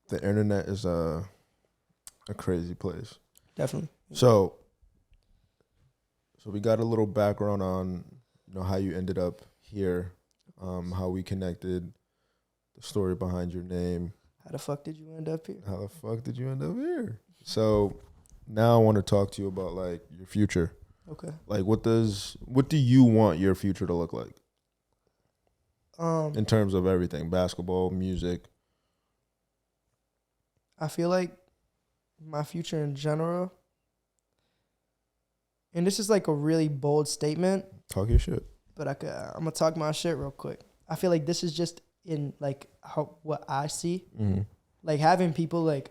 the internet is a crazy place. definitely. So we got a little background on how you ended up here, how we connected, the story behind your name. How the fuck did you end up here? How the fuck did you end up here? So now I want to talk to you about like your future. Okay. Like what do you want your future to look like? In terms of everything, basketball, music. I feel like my future in general, and this is like a really bold statement, Talk your shit. but I'm gonna talk my shit real quick. I feel like this is just in like what I see, like having people like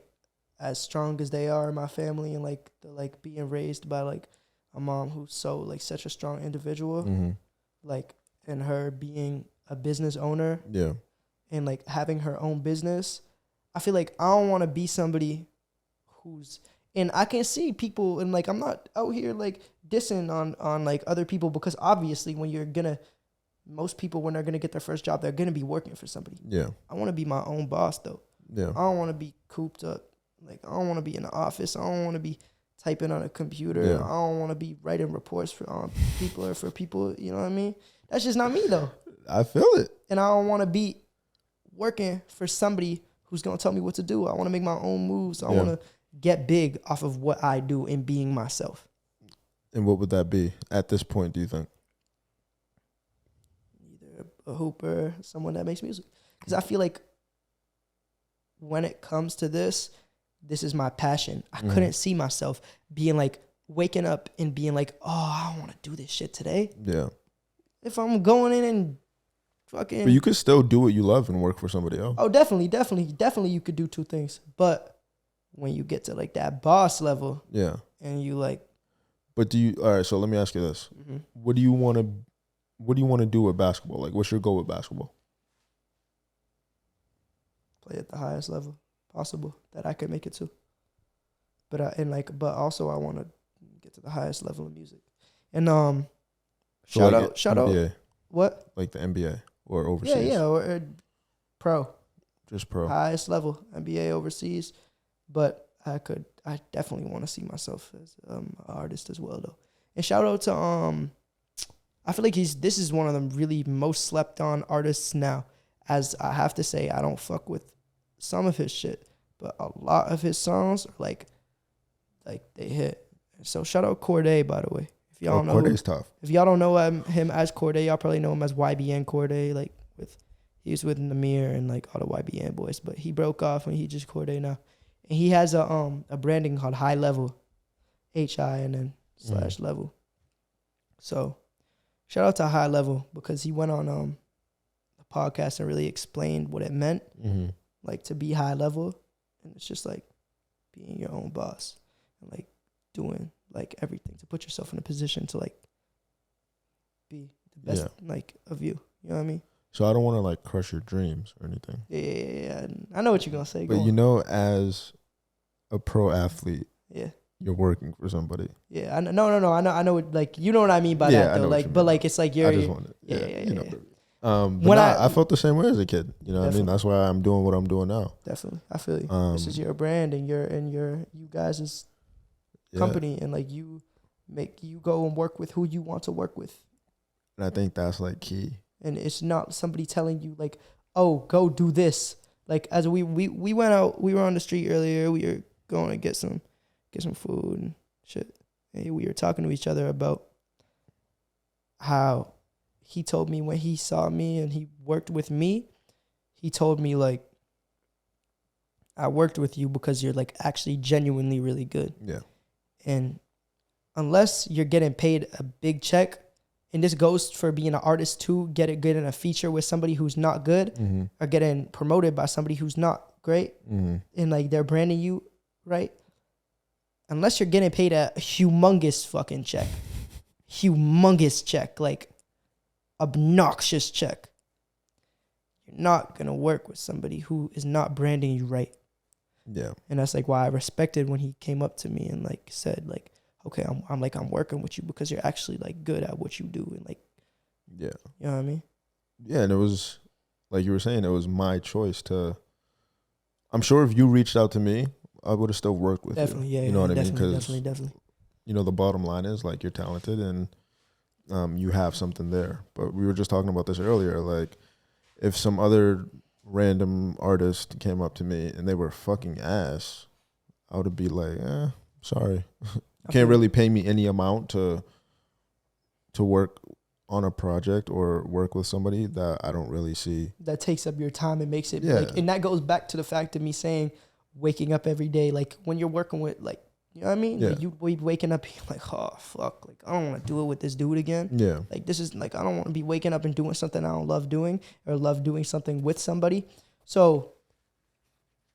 as strong as they are in my family, and like the like being raised by like a mom who's so like such a strong individual, like, and her being a business owner, Yeah. and like having her own business. I feel like I don't want to be somebody who's, and I can see people, and like I'm not out here like dissing on like other people, because obviously most people when they're gonna get their first job, they're gonna be working for somebody. Yeah. I want to be my own boss though. Yeah. I don't want to be cooped up. Like, I don't want to be in the office. I don't want to be typing on a computer. Yeah. I don't want to be writing reports for people or for people. You know what I mean? That's just not me though. I feel it. And I don't want to be working for somebody who's going to tell me what to do. I want to make my own moves. I want to get big off of what I do and being myself. And what would that be at this point, do you think? Either a hooper, someone that makes music. Because I feel like when it comes to this is my passion. I couldn't see myself being like waking up and being like, oh, I don't want to do this shit today. Yeah. If I'm going in and fucking... But you could still do what you love and work for somebody else. Oh, definitely you could do two things. But when you get to like that boss level, Yeah. and you like... But all right, so let me ask you this. What do you want to do with basketball? Like, what's your goal with basketball? Play at the highest level possible that I could make it to. But also I want to get to the highest level of music. And shout out NBA, what? like the NBA or overseas. Yeah, or pro. Just pro. Highest level NBA overseas. But I definitely want to see myself as an artist as well though. And shout out to I feel like this is one of the really most slept on artists now. As I have to say, I don't fuck with some of his shit, but a lot of his songs are like they hit. So shout out Corday, by the way. If y'all don't know, Corday's tough. If y'all don't know him as Corday, y'all probably know him as YBN Corday. Like he was with Namir and like all the YBN boys, but he broke off and he just Corday now. And he has a branding called High Level, HI and then / level. So shout out to High Level because he went on the podcast and really explained what it meant, like to be high level, and it's just like being your own boss and like doing like everything to put yourself in a position to like be the best like of you. You know what I mean? So I don't want to like crush your dreams or anything. Yeah. I know what you're gonna say. But as a pro athlete, you're working for somebody. Yeah, no. I know what, like, you know what I mean by that though. Like, but like it's like you're. I just wanted. Yeah. But I felt the same way as a kid. You know what I mean? That's why I'm doing what I'm doing now. Definitely, I feel you. This is your brand and you guys' company, and like you go and work with who you want to work with. And I think that's like key. And it's not somebody telling you like, oh, go do this. Like as we went out, we were on the street earlier. We were going to get some food and shit. And we were talking to each other about how he told me when he saw me and he worked with me, he told me like, I worked with you because you're like actually genuinely really good. Yeah. And unless you're getting paid a big check, and this goes for being an artist too, getting a feature with somebody who's not good, or getting promoted by somebody who's not great, and like they're branding you right. Unless you're getting paid a humongous fucking check, like obnoxious check, you're not gonna work with somebody who is not branding you right. Yeah. And that's like why I respected when he came up to me and like said like, okay, I'm working with you because you're actually like good at what you do, and like, yeah, you know what I mean? Yeah, and it was like you were saying, it was my choice to. I'm sure if you reached out to me, I would have still worked with Definitely, you. yeah, You know what I mean? Definitely. You know, the bottom line is like you're talented and you have something there. But we were just talking about this earlier. Like, if some other random artist came up to me and they were fucking ass, I would be like, sorry. You can't really pay me any amount to work on a project or work with somebody that I don't really see. That takes up your time and makes it like, and that goes back to the fact of me saying waking up every day, like when you're working with like, you know what I mean? Yeah. Like you be waking up like, oh fuck, like I don't want to do it with this dude again. Yeah. Like this is like, I don't want to be waking up and doing something I don't love doing, or love doing something with somebody. So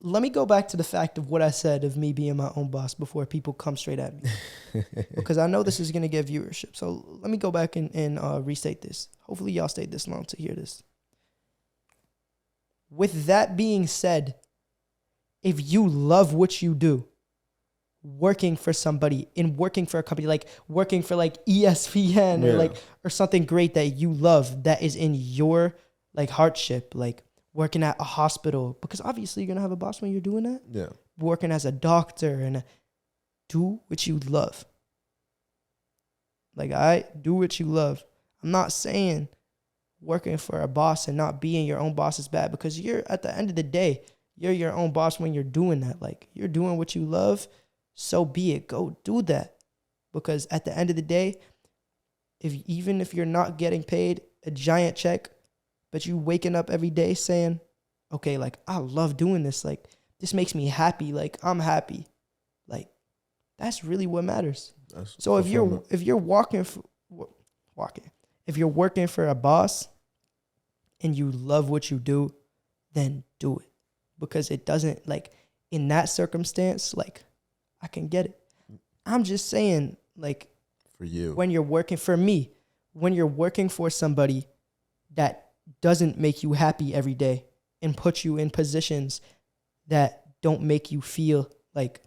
let me go back to the fact of what I said of me being my own boss before people come straight at me. Because I know this is going to get viewership. So let me go back and restate this. Hopefully y'all stayed this long to hear this. With that being said, if you love what you do, working for somebody and working for a company, like working for like ESPN or like, or something great that you love, that is in your like hardship, like working at a hospital, because obviously you're going to have a boss when you're doing that. Yeah. Working as a doctor, and do what you love. Like, I do what you love. I'm not saying working for a boss and not being your own boss is bad, because you're, at the end of the day, you're your own boss when you're doing that. Like, you're doing what you love, so be it. Go do that. Because at the end of the day, even if you're not getting paid a giant check, but you waking up every day saying, okay, like, I love doing this. Like, this makes me happy. Like, I'm happy. Like, that's really what matters. So if you're working for a boss and you love what you do, then do it. Because it doesn't, like, in that circumstance, like, I can get it. I'm just saying, like, for you, when you're working for me, when you're working for somebody that doesn't make you happy every day and put you in positions that don't make you feel like,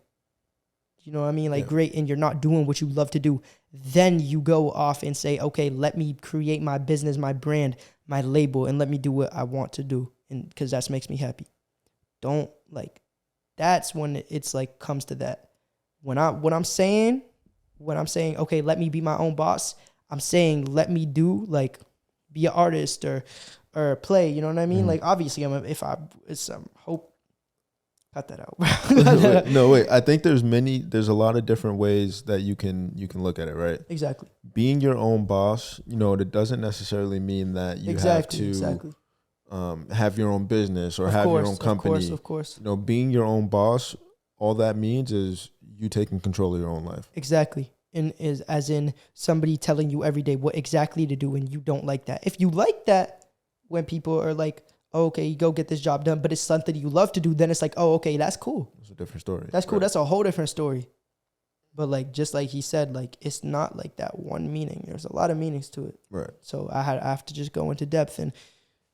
you know what I mean? Like, great. And you're not doing what you love to do. Then you go off and say, okay, let me create my business, my brand, my label, and let me do what I want to do. And because that makes me happy. Don't, like, that's when it's like comes to that. When I'm saying, okay, let me be my own boss, I'm saying, let me do, like, be an artist or play, you know what I mean? Like, obviously hope, cut that out. No, wait. I think there's a lot of different ways that you can look at it, right? Exactly. Being your own boss, you know, it doesn't necessarily mean that you have to have your own business or have your own company. Of course. You know, being your own boss, all that means is you taking control of your own life. Exactly. And is as in somebody telling you every day what exactly to do, and you don't like that. If you like that, when people are like, oh, okay, you go get this job done, but it's something you love to do, then it's like, oh, okay, that's cool. It's a different story. That's cool. Right. That's a whole different story. But like, just like he said, like, it's not like that one meaning. There's a lot of meanings to it. Right. So I have to just go into depth, and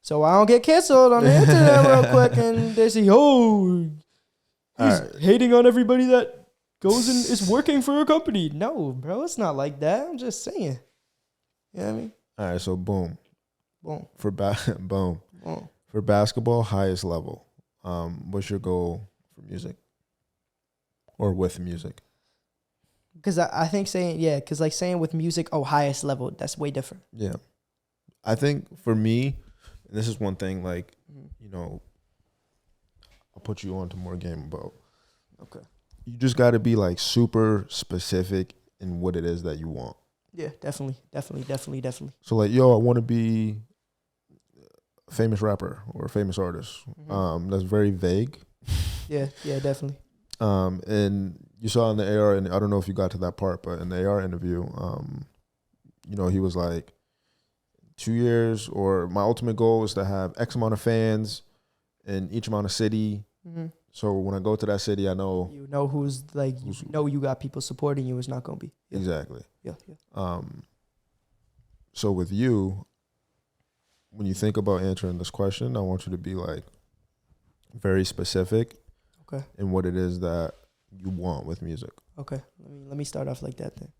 so I don't get canceled on the internet real quick, and they say, oh, he's hating on everybody that goes and is working for a company. No, bro, it's not like that. I'm just saying. You know what I mean? All right, so boom. Boom. Boom. For basketball, highest level. What's your goal for music? Or with music? Because I think saying with music, oh, highest level, that's way different. Yeah. I think for me, and this is one thing, like, you know, I'll put you on to more game about. Okay. You just got to be like super specific in what it is that you want. Yeah, definitely. So like, yo, I want to be a famous rapper or a famous artist. That's very vague. Yeah, definitely. And you saw in the AR, and I don't know if you got to that part, but in the AR interview, you know, he was like, 2 years, or my ultimate goal is to have X amount of fans in each amount of city. Mm-hmm. So when I go to that city, I know you know who's like, you know, you got people supporting you. It's not gonna be exactly. Yeah. So with you, when you think about answering this question, I want you to be like very specific. Okay. In what it is that you want with music. Okay. Let me start off like that then.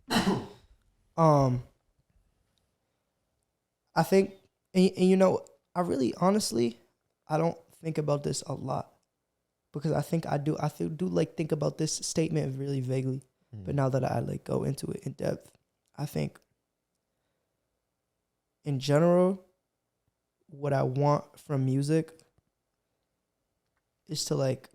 I think, and you know, I really honestly, I don't think about this a lot, because I think I do like think about this statement really vaguely. But now that I like go into it in depth, I think in general, what I want from music is to like,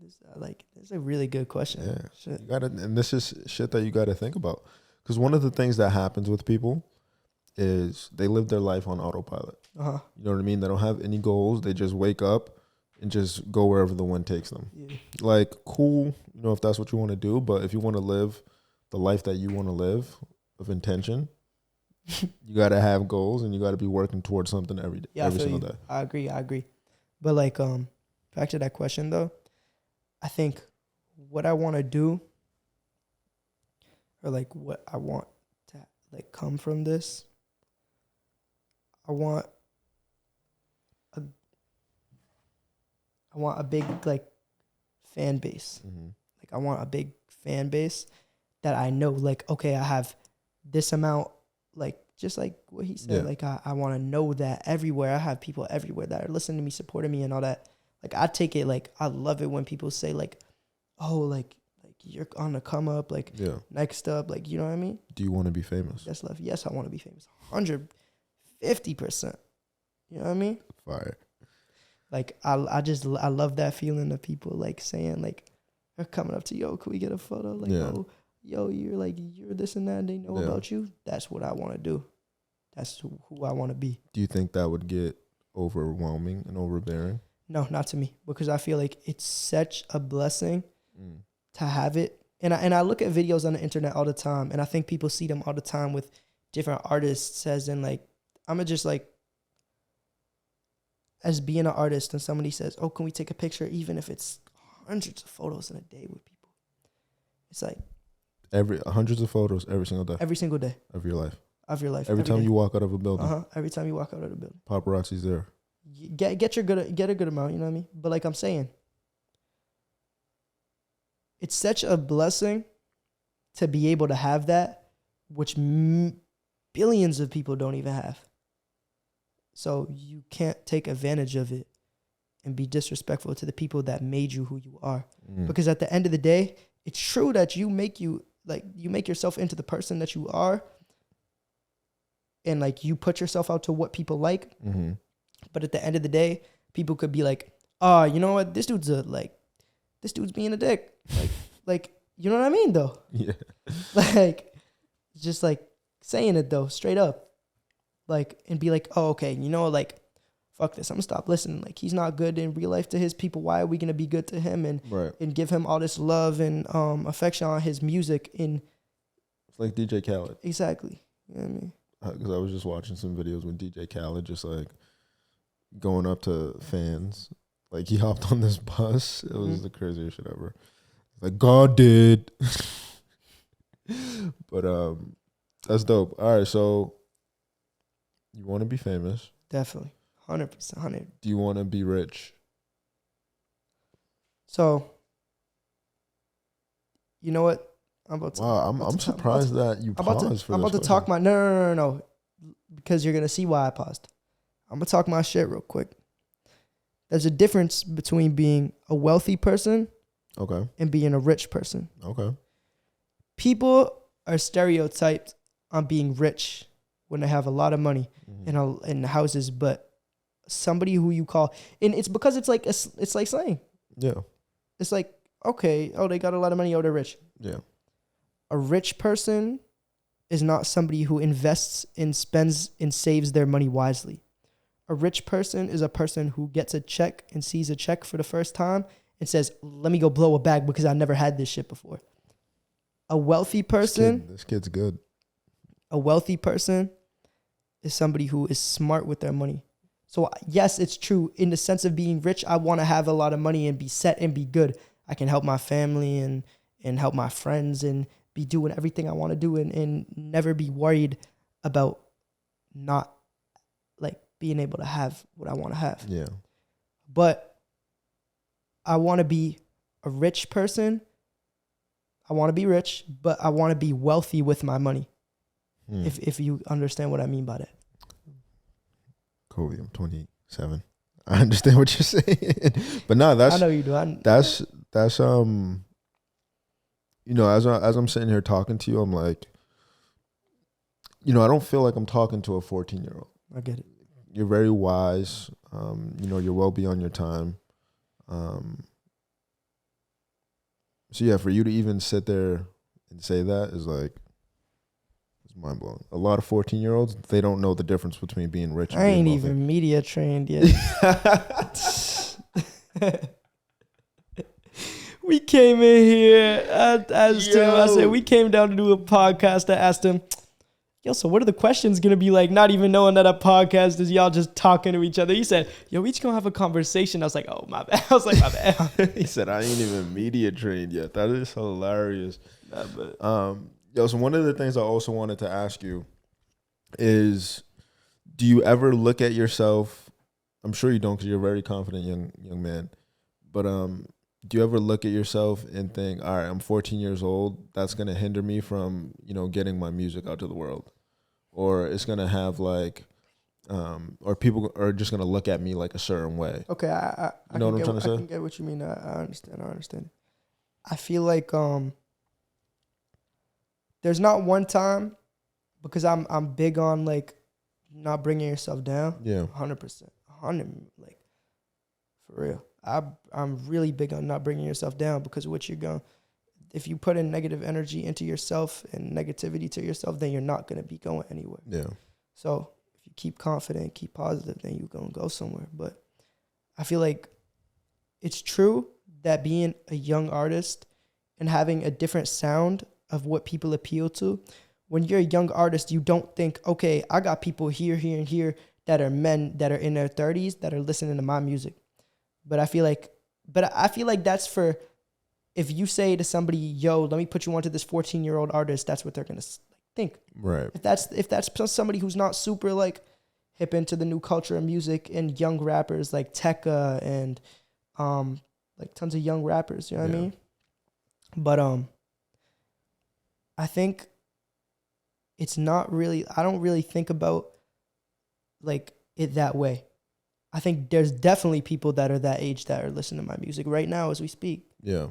this is a really good question. Yeah. Shit. You gotta, and this is shit that you gotta think about. Because one of the things that happens with people is they live their life on autopilot. Uh-huh. You know what I mean? They don't have any goals. They just wake up and just go wherever the wind takes them. Yeah. Like, cool, you know, if that's what you want to do. But if you want to live the life that you want to live of intention, you got to have goals, and you got to be working towards something every day, every single day. I agree. But like, back to that question though, I think what I want to do, or like what I want to like come from this, I want a big like fan base. Mm-hmm. Like I want a big fan base that I know, like, okay, I have this amount, like just like what he said, like I want to know that everywhere I have people everywhere that are listening to me, supporting me and all that. Like I take it, like I love it when people say like, oh, like you're on the come up, like next up, like, you know what I mean? Do you want to be famous? That's love. Yes, I want to be famous. 150%. You know what I mean? Fire. Like I love that feeling of people like saying like, they're coming up to, yo, can we get a photo? Like, yo, you're this and that, and they know about you. That's what I want to do. That's who I want to be. Do you think that would get overwhelming and overbearing? No, not to me, because I feel like it's such a blessing to have it. And I look at videos on the internet all the time, and I think people see them all the time with different artists, as in like, I'm just like, as being an artist, and somebody says, oh, can we take a picture, even if it's hundreds of photos in a day with people? It's like hundreds of photos every single day. Every single day of your life. Every time day. you walk out of a building. Every time you walk out of the building. Paparazzi's there. Get a good amount, you know what I mean? But like I'm saying, it's such a blessing to be able to have that, which billions of people don't even have. So you can't take advantage of it and be disrespectful to the people that made you who you are. Because at the end of the day, it's true that you make yourself into the person that you are, and like you put yourself out to what people like. Mm-hmm. But at the end of the day, people could be like, oh, you know what? This dude's being a dick. Like, you know what I mean though? Yeah. Like, just like saying it though, straight up. Like, and be like, oh, okay, you know, like, fuck this, I'm gonna stop listening. Like, he's not good in real life to his people. Why are we gonna be good to him and give him all this love and affection on his music? It's like DJ Khaled. Exactly. You know what I mean? Because I was just watching some videos with DJ Khaled just like going up to fans. Like, he hopped on this bus. It was the craziest shit ever. Like, God did. But that's dope. All right, so you want to be famous? Definitely. 100%. 100. Do you want to be rich? So, you know what? I'm surprised that you paused for this. I'm about to talk my no, because you're gonna see why I paused. I'm gonna talk my shit real quick. There's a difference between being a wealthy person, and being a rich person. Okay. People are stereotyped on being rich when they have a lot of money in houses, but somebody who you call, and it's because it's like slang. Yeah. It's like, okay, oh, they got a lot of money, oh, they're rich. Yeah. A rich person is not somebody who invests and spends and saves their money wisely. A rich person is a person who gets a check and sees a check for the first time and says, let me go blow a bag because I never had this shit before. A wealthy person. This kid's good. A wealthy person is somebody who is smart with their money. So yes, it's true. In the sense of being rich, I want to have a lot of money and be set and be good. I can help my family and help my friends and be doing everything I want to do and never be worried about not like being able to have what I want to have. Yeah. But I want to be a rich person. I want to be rich, but I want to be wealthy with my money. If you understand what I mean by that. Kobe, I'm 27. I understand what you're saying. But no, that's I know you do. That's you know, as I'm sitting here talking to you, I'm like, you know, I don't feel like I'm talking to a 14-year-old. I get it. You're very wise. You know, you're well beyond your time. So yeah, for you to even sit there and say that is like, it's mind blowing. A lot of 14-year-olds, they don't know the difference between being rich and I being ain't wealthy. even media trained yet. We came in here. I asked him, I said, we came down to do a podcast. I asked him, yo, so what are the questions going to be like? Not even knowing that a podcast is y'all just talking to each other. He said, yo, we each going to have a conversation. I was like, oh, my bad. I was like, my bad. He said, I ain't even media trained yet. That is hilarious. Yo, so one of the things I also wanted to ask you is, do you ever look at yourself? I'm sure you don't, because you're a very confident young man. But do you ever look at yourself and think, all right, I'm 14 years old. That's going to hinder me from, you know, getting my music out to the world, or it's going to have like, or people are just going to look at me like a certain way. Okay, I you know what I'm trying to say? I can get what you mean. I understand. I feel like there's not one time, because I'm big on like not bringing yourself down. Yeah, 100%, like for real. I'm really big on not bringing yourself down, because what you're going, if you put in negative energy into yourself and negativity to yourself, then you're not going to be going anywhere. yeah. So if you keep confident, keep positive, then you're going to go somewhere. But I feel like it's true that being a young artist and having a different sound of what people appeal to, when you're a young artist, you don't think, okay, I got people here, and here that are men that are in their 30s that are listening to my music. But I feel like that's for, if you say to somebody, yo, let me put you onto this 14-year-old artist, that's what they're going to think. Right. If that's somebody who's not super like hip into the new culture of music and young rappers like Tekka and like tons of young rappers, you know what I mean? But I think it's not really, I don't really think about like it that way. I think there's definitely people that are that age that are listening to my music right now as we speak. Yeah.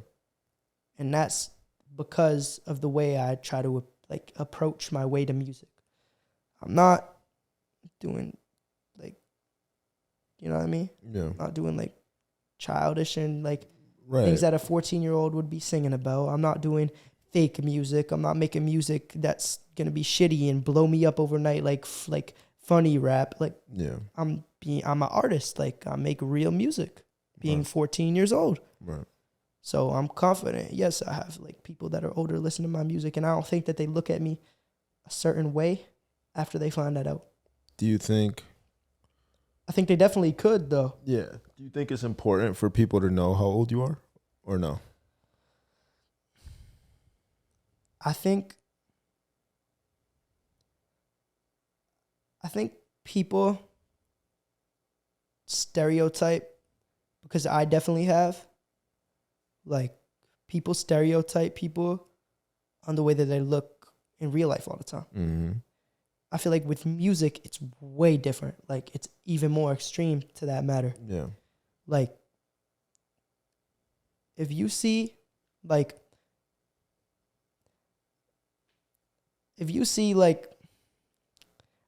And that's because of the way I try to like approach my way to music. I'm not doing like, you know what I mean? Yeah. I'm not doing like childish and like Right. things that a 14-year-old would be singing about. I'm not doing fake music. I'm not making music that's going to be shitty and blow me up overnight like funny rap. Like Yeah. I'm an artist. Like I make real music being 14 years old. Right. So I'm confident. Yes, I have like people that are older listen to my music, and I don't think that they look at me a certain way after they find that out. Do you think? I think they definitely could though. Yeah. Do you think it's important for people to know how old you are, or no? I think people stereotype, because I definitely have, like people stereotype people on the way that they look in real life all the time. Mm-hmm. I feel like with music, it's way different. Like it's even more extreme to that matter. Yeah. Like if you see like,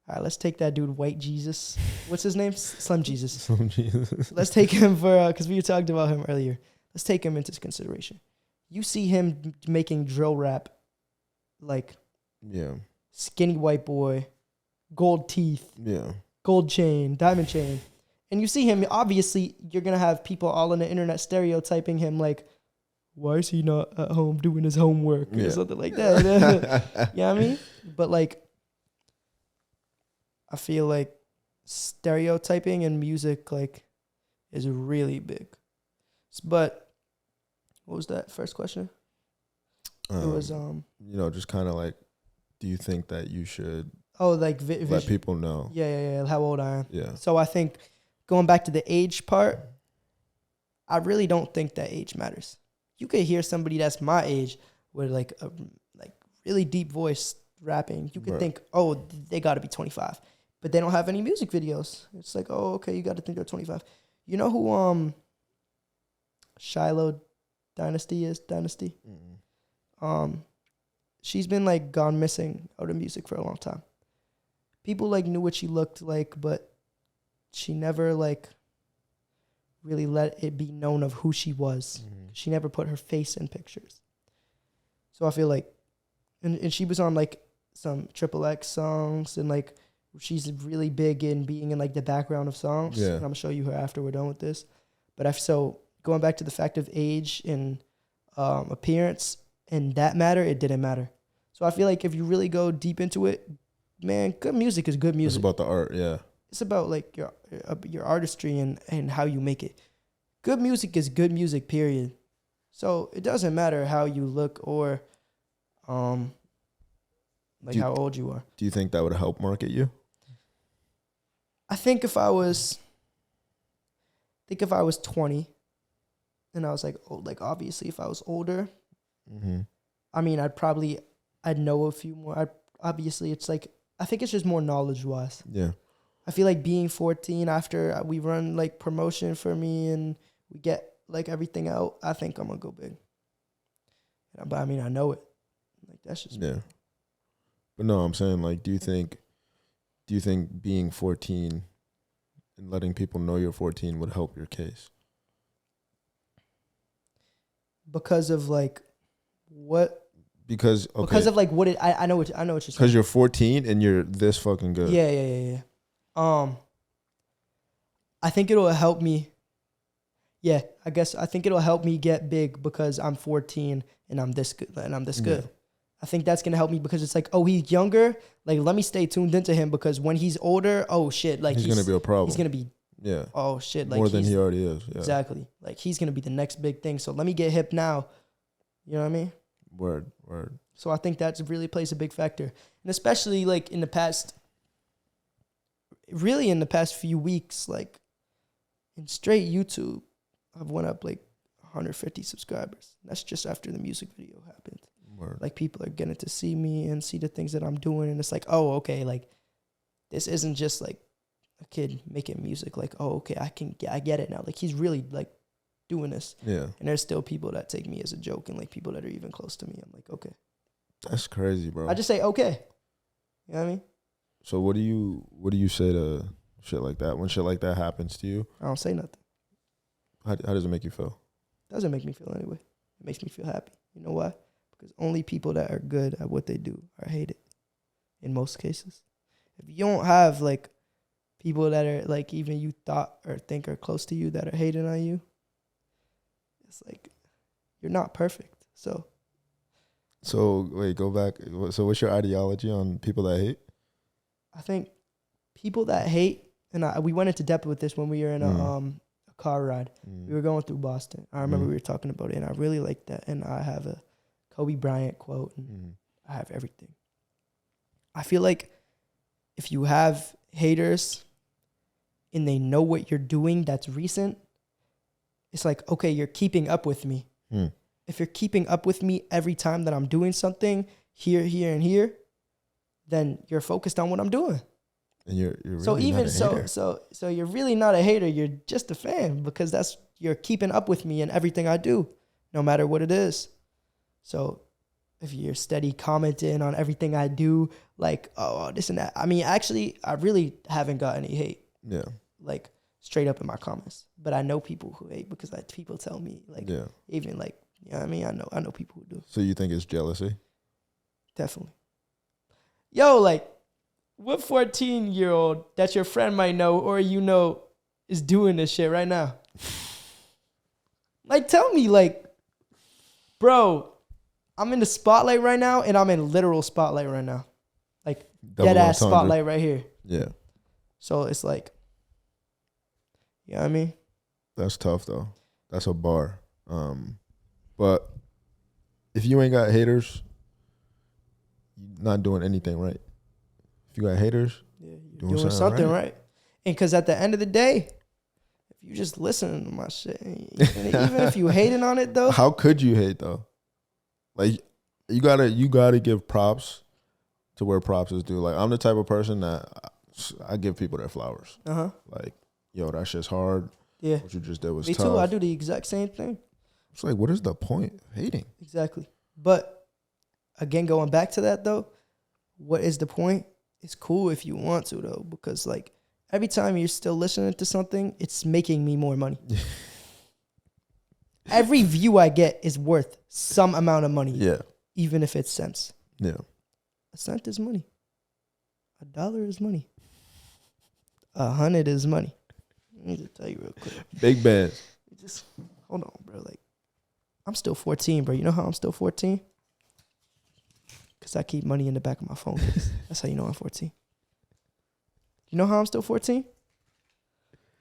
all right, let's take that dude, White Jesus. What's his name? Slim Jesus. Slim Jesus. Let's take him for, because we talked about him earlier. Let's take him into consideration. You see him making drill rap, like Yeah. skinny white boy, gold teeth, gold chain, diamond chain. And you see him, obviously, you're going to have people all on the internet stereotyping him like, why is he not at home doing his homework or something like that? You know what I mean? But like, I feel like stereotyping in music like is really big. But what was that first question? It was just kind of like, do you think that you should like let people know? Yeah, how old I am. Yeah. So I think going back to the age part, I really don't think that age matters. You could hear somebody that's my age with like a really deep voice rapping. You could think, oh, they got to be 25, but they don't have any music videos. It's like, oh, okay, you got to think they're 25. You know who Shiloh Dynasty is? Dynasty. She's been like gone missing out of music for a long time. People like knew what she looked like, but she never like really let it be known of who she was. She never put her face in pictures. So I feel like, and she was on like some XXX songs, and like she's really big in being in like the background of songs. Yeah. And I'm gonna show you her after we're done with this. But so going back to the fact of age and appearance and that matter, it didn't matter. So I feel like if you really go deep into it, man, good music is good music. It's about the art, yeah. It's about like your artistry and how you make it. Good music is good music, period. So it doesn't matter how you look or how old you are. Do you think that would help market you? I think if I was 20 and I was like, oh, like obviously if I was older, I mean, I'd know a few more. Obviously it's like, I think it's just more knowledge wise. Yeah. I feel like being 14 after we run like promotion for me and we get like everything out, I think I'm gonna go big. But I mean, I know it. Like that's just me. But no, I'm saying like, do you think being 14 and letting people know you're 14 would help your case? Because of like what? Because of like what it. I know what you're saying. Because you're 14 and you're this fucking good. Yeah. I think it'll help me. Yeah, I think it'll help me get big because I'm 14 and I'm this good good. I think that's gonna help me because it's like, oh, he's younger. Like, let me stay tuned into him because when he's older, oh shit, like he's gonna be a problem. He's gonna be oh shit, like more than he already is. Yeah. Exactly. Like he's gonna be the next big thing. So let me get hip now. You know what I mean? Word. So I think that really plays a big factor, and especially like in the past few weeks, like in straight YouTube, I've went up like 150 subscribers. That's just after the music video happened. Word. Like people are getting to see me and see the things that I'm doing, and it's like, oh, okay, like this isn't just like a kid making music. Like, oh, okay, I get it now. Like he's really like doing this. Yeah. And there's still people that take me as a joke, and like people that are even close to me. I'm like, okay. That's crazy, bro. I just say okay. You know what I mean? So what do you say to shit like that when shit like that happens to you? I don't say nothing. How does it make you feel? Doesn't make me feel anyway. It makes me feel happy. You know why? Because only people that are good at what they do are hated in most cases. If you don't have like people that are like even you thought or think are close to you that are hating on you, it's like you're not perfect. So wait, go back. So what's your ideology on people that hate? I think people that hate, and we went into depth with this when we were in a car ride. We were going through Boston. I remember we were talking about it, and I really liked that. And I have a Kobe Bryant quote, and I have everything. I feel like if you have haters and they know what you're doing that's recent, it's like, okay, you're keeping up with me. If you're keeping up with me every time that I'm doing something here, and here, then you're focused on what I'm doing. And you're really so even not a hater. So you're really not a hater. You're just a fan because you're keeping up with me in everything I do, no matter what it is. So if you're steady commenting on everything I do, like, oh, this and that. I mean, actually, I really haven't got any hate. Yeah. Like straight up in my comments, but I know people who hate because people tell me like, even like, you know what I mean? I know people who do. So you think it's jealousy? Definitely. Yo, like, what 14-year-old that your friend might know or you know is doing this shit right now? Like, tell me, like, bro, I'm in the spotlight right now, and I'm in literal spotlight right now. Like, dead ass spotlight right here. Yeah. So it's like, you know what I mean? That's tough though. That's a bar. But if you ain't got haters, you're not doing anything right. If you got haters, yeah, you're doing something right. And because at the end of the day, if you just listen to my shit, even if you hating on it though. How could you hate though? Like, you gotta give props to where props is due. Like, I'm the type of person that I give people their flowers. Like, yo, that shit's hard. Yeah. What you just did was Me tough. too. I do the exact same thing. It's like, what is the point of hating? Exactly. But again, going back to that though, what is the point? It's cool if you want to though, because like every time you're still listening to something, it's making me more money. Every view I get is worth some amount of money. Yeah. Even if it's cents. Yeah. A cent is money. $1 is money. 100 is money. I need to tell you real quick. Big bands. Just hold on, bro. Like, I'm still 14, bro. You know how I'm still 14? Because I keep money in the back of my phone case. That's how you know I'm 14. You know how I'm still 14?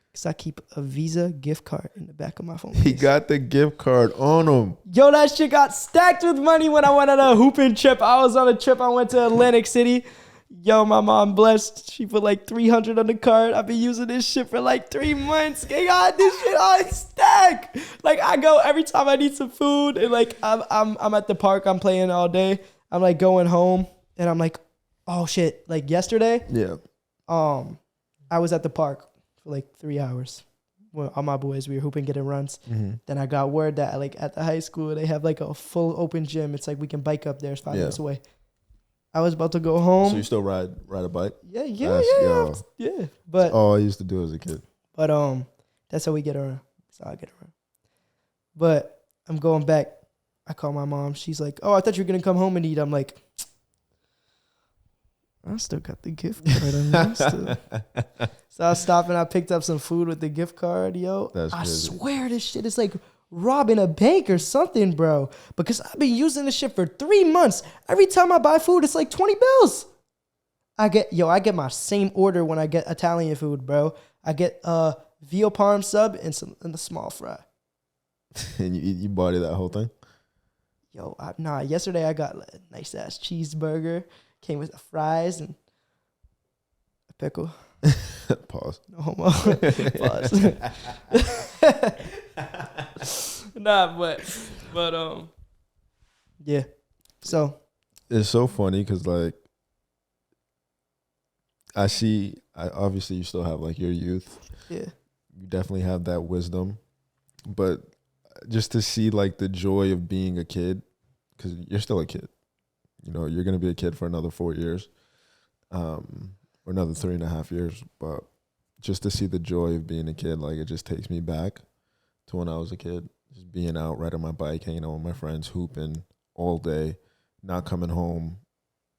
Because I keep a Visa gift card in the back of my phone case. He got the gift card on him. Yo, that shit got stacked with money when I went on a hooping trip. I was on a trip. I went to Atlantic City. Yo, my mom blessed. She put like 300 on the card. I've been using this shit for like 3 months. I got this shit on stack. Like, I go every time I need some food, and like I'm at the park. I'm playing all day. I'm like going home, and I'm like, oh shit. Like yesterday, Yeah. I was at the park for like 3 hours. Well, all my boys, we were hooping, getting runs. Mm-hmm. Then I got word that like at the high school they have like a full open gym. It's like we can bike up there. It's 5 minutes away. I was about to go home. So you still ride a bike? Yeah. But that's all I used to do as a kid. But that's how we get around. That's how I get around. But I'm going back. I call my mom. She's like, "Oh, I thought you were gonna come home and eat." I'm like, I still got the gift card on me. So I stopped and I picked up some food with the gift card, yo. That's I crazy. swear this shit is like robbing a bank or something, bro. Because I've been using this shit for 3 months. Every time I buy food, it's like 20 bills. I get my same order when I get Italian food, bro. I get veal parm sub and a small fry. And you bought it that whole thing? Yo, yesterday I got a nice ass cheeseburger. Came with fries and a pickle. Pause. No homo. Pause. But yeah. So It's so funny because like I obviously you still have like your youth. yeah, You definitely have that wisdom, but just to see like the joy of being a kid, because you're still a kid. You know, you're gonna be a kid for another 4 years, or another 3.5 years. But just to see the joy of being a kid, like it just takes me back to when I was a kid, just being out, riding my bike, hanging out with my friends, hooping all day, not coming home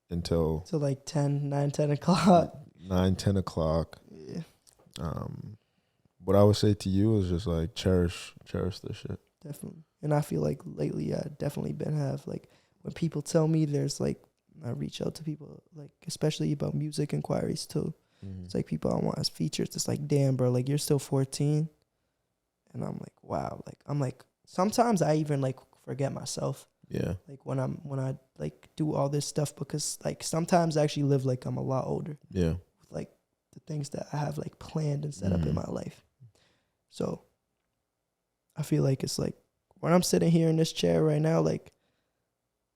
until so like 10 o'clock. 9, 10 o'clock. Yeah, What I would say to you is just like cherish this shit. definitely. And I feel like lately I definitely have like when people tell me there's like I reach out to people like especially about music inquiries too. Mm-hmm. It's like people I want as features. It's like, damn, bro, like you're still 14. And I'm like, wow. Like I'm like sometimes I even like forget myself. Yeah. Like when I like do all this stuff because like sometimes I actually live like I'm a lot older. Yeah. With like the things that I have like planned and set up in my life. So I feel like it's like when I'm sitting here in this chair right now, like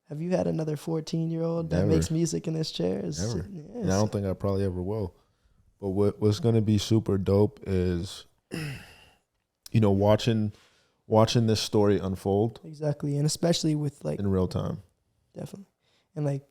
have you had another 14-year-old that makes music in this chair? Never. Yeah, and I don't think I probably ever will. But what's gonna be super dope is, you know, watching this story unfold. Exactly, and especially with like in real time. Definitely, and like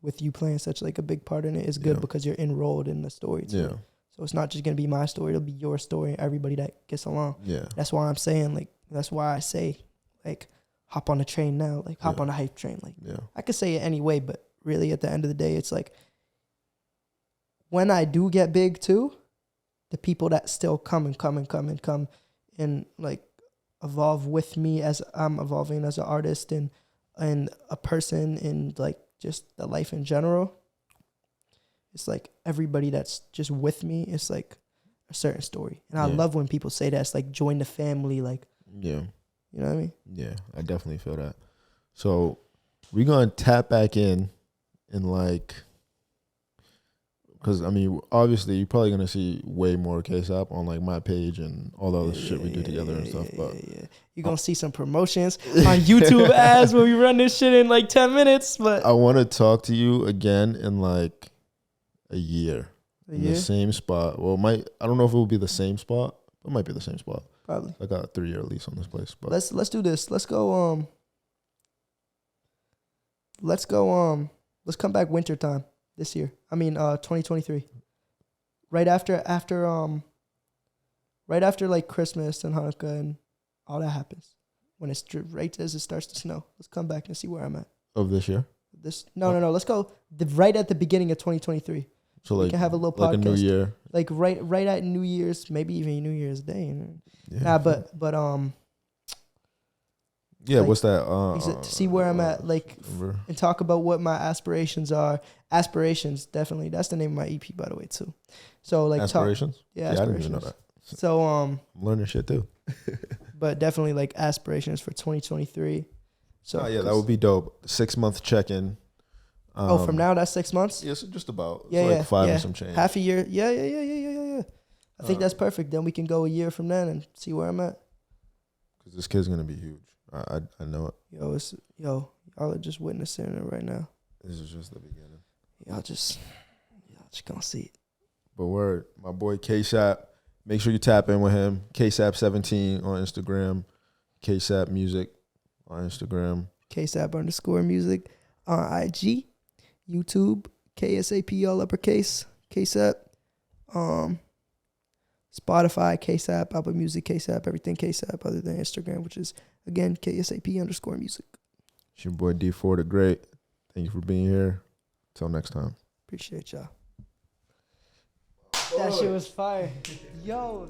with you playing such like a big part in it is good because you're enrolled in the story too. Yeah. So it's not just gonna be my story; it'll be your story and everybody that gets along. Yeah. That's why I'm saying like that's why I say like hop on the train now, like hop on the hype train. Like I could say it anyway, but really at the end of the day, it's like when I do get big too, the people that still come and like evolve with me as I'm evolving as an artist and a person and like just the life in general. It's like everybody that's just with me, it's like a certain story. And I love when people say that. It's like join the family, like Yeah. You know what I mean? Yeah, I definitely feel that. So we're gonna tap back in and like, because I mean, obviously you're probably gonna see way more K-Sap on like my page and all the other shit we do together and stuff. But you're gonna see some promotions on YouTube ads when we run this shit in like 10 minutes. But I want to talk to you again in like a year. The same spot. Well, I don't know if it will be the same spot. It might be the same spot. Probably. I got a 3-year lease on this place. But let's do this. Let's go. Let's come back winter time this year. I mean, 2023. Right after like Christmas and Hanukkah and all that happens. When it's right as it starts to snow. Let's come back and see where I'm at. Of this year? No. Let's go right at the beginning of 2023. So like, we can have a little podcast. Like a new year. Like right at New Year's, maybe even New Year's Day. Yeah. Nah, but yeah, like, what's that? to see where I'm at, like, and talk about what my aspirations are. Aspirations, definitely. That's the name of my EP, by the way, too. So like aspirations. Aspirations. I didn't even know that. So I'm learning shit too. But definitely like aspirations for 2023. So yeah, that would be dope. 6-month check-in. From now that's 6 months. Yes, just about. Yeah, it's like 5 and some change. Half a year. Yeah. I think that's perfect. Then we can go a year from then and see where I'm at. Because this kid's gonna be huge. I know it. Y'all are just witnessing it right now. This is just the beginning. Y'all just gonna see it. But word, my boy K-Sap. Make sure you tap in with him. KSAP17 on Instagram. K-Sap Music on Instagram. KSAP_music on IG, YouTube, KSAP all uppercase, K-Sap, Spotify, K-Sap, Apple Music, K-Sap, everything K-Sap other than Instagram, which is again KSAP_music. It's your boy D4 the Great. Thank you for being here. Till next time. Appreciate y'all. That shit was fire. Yo.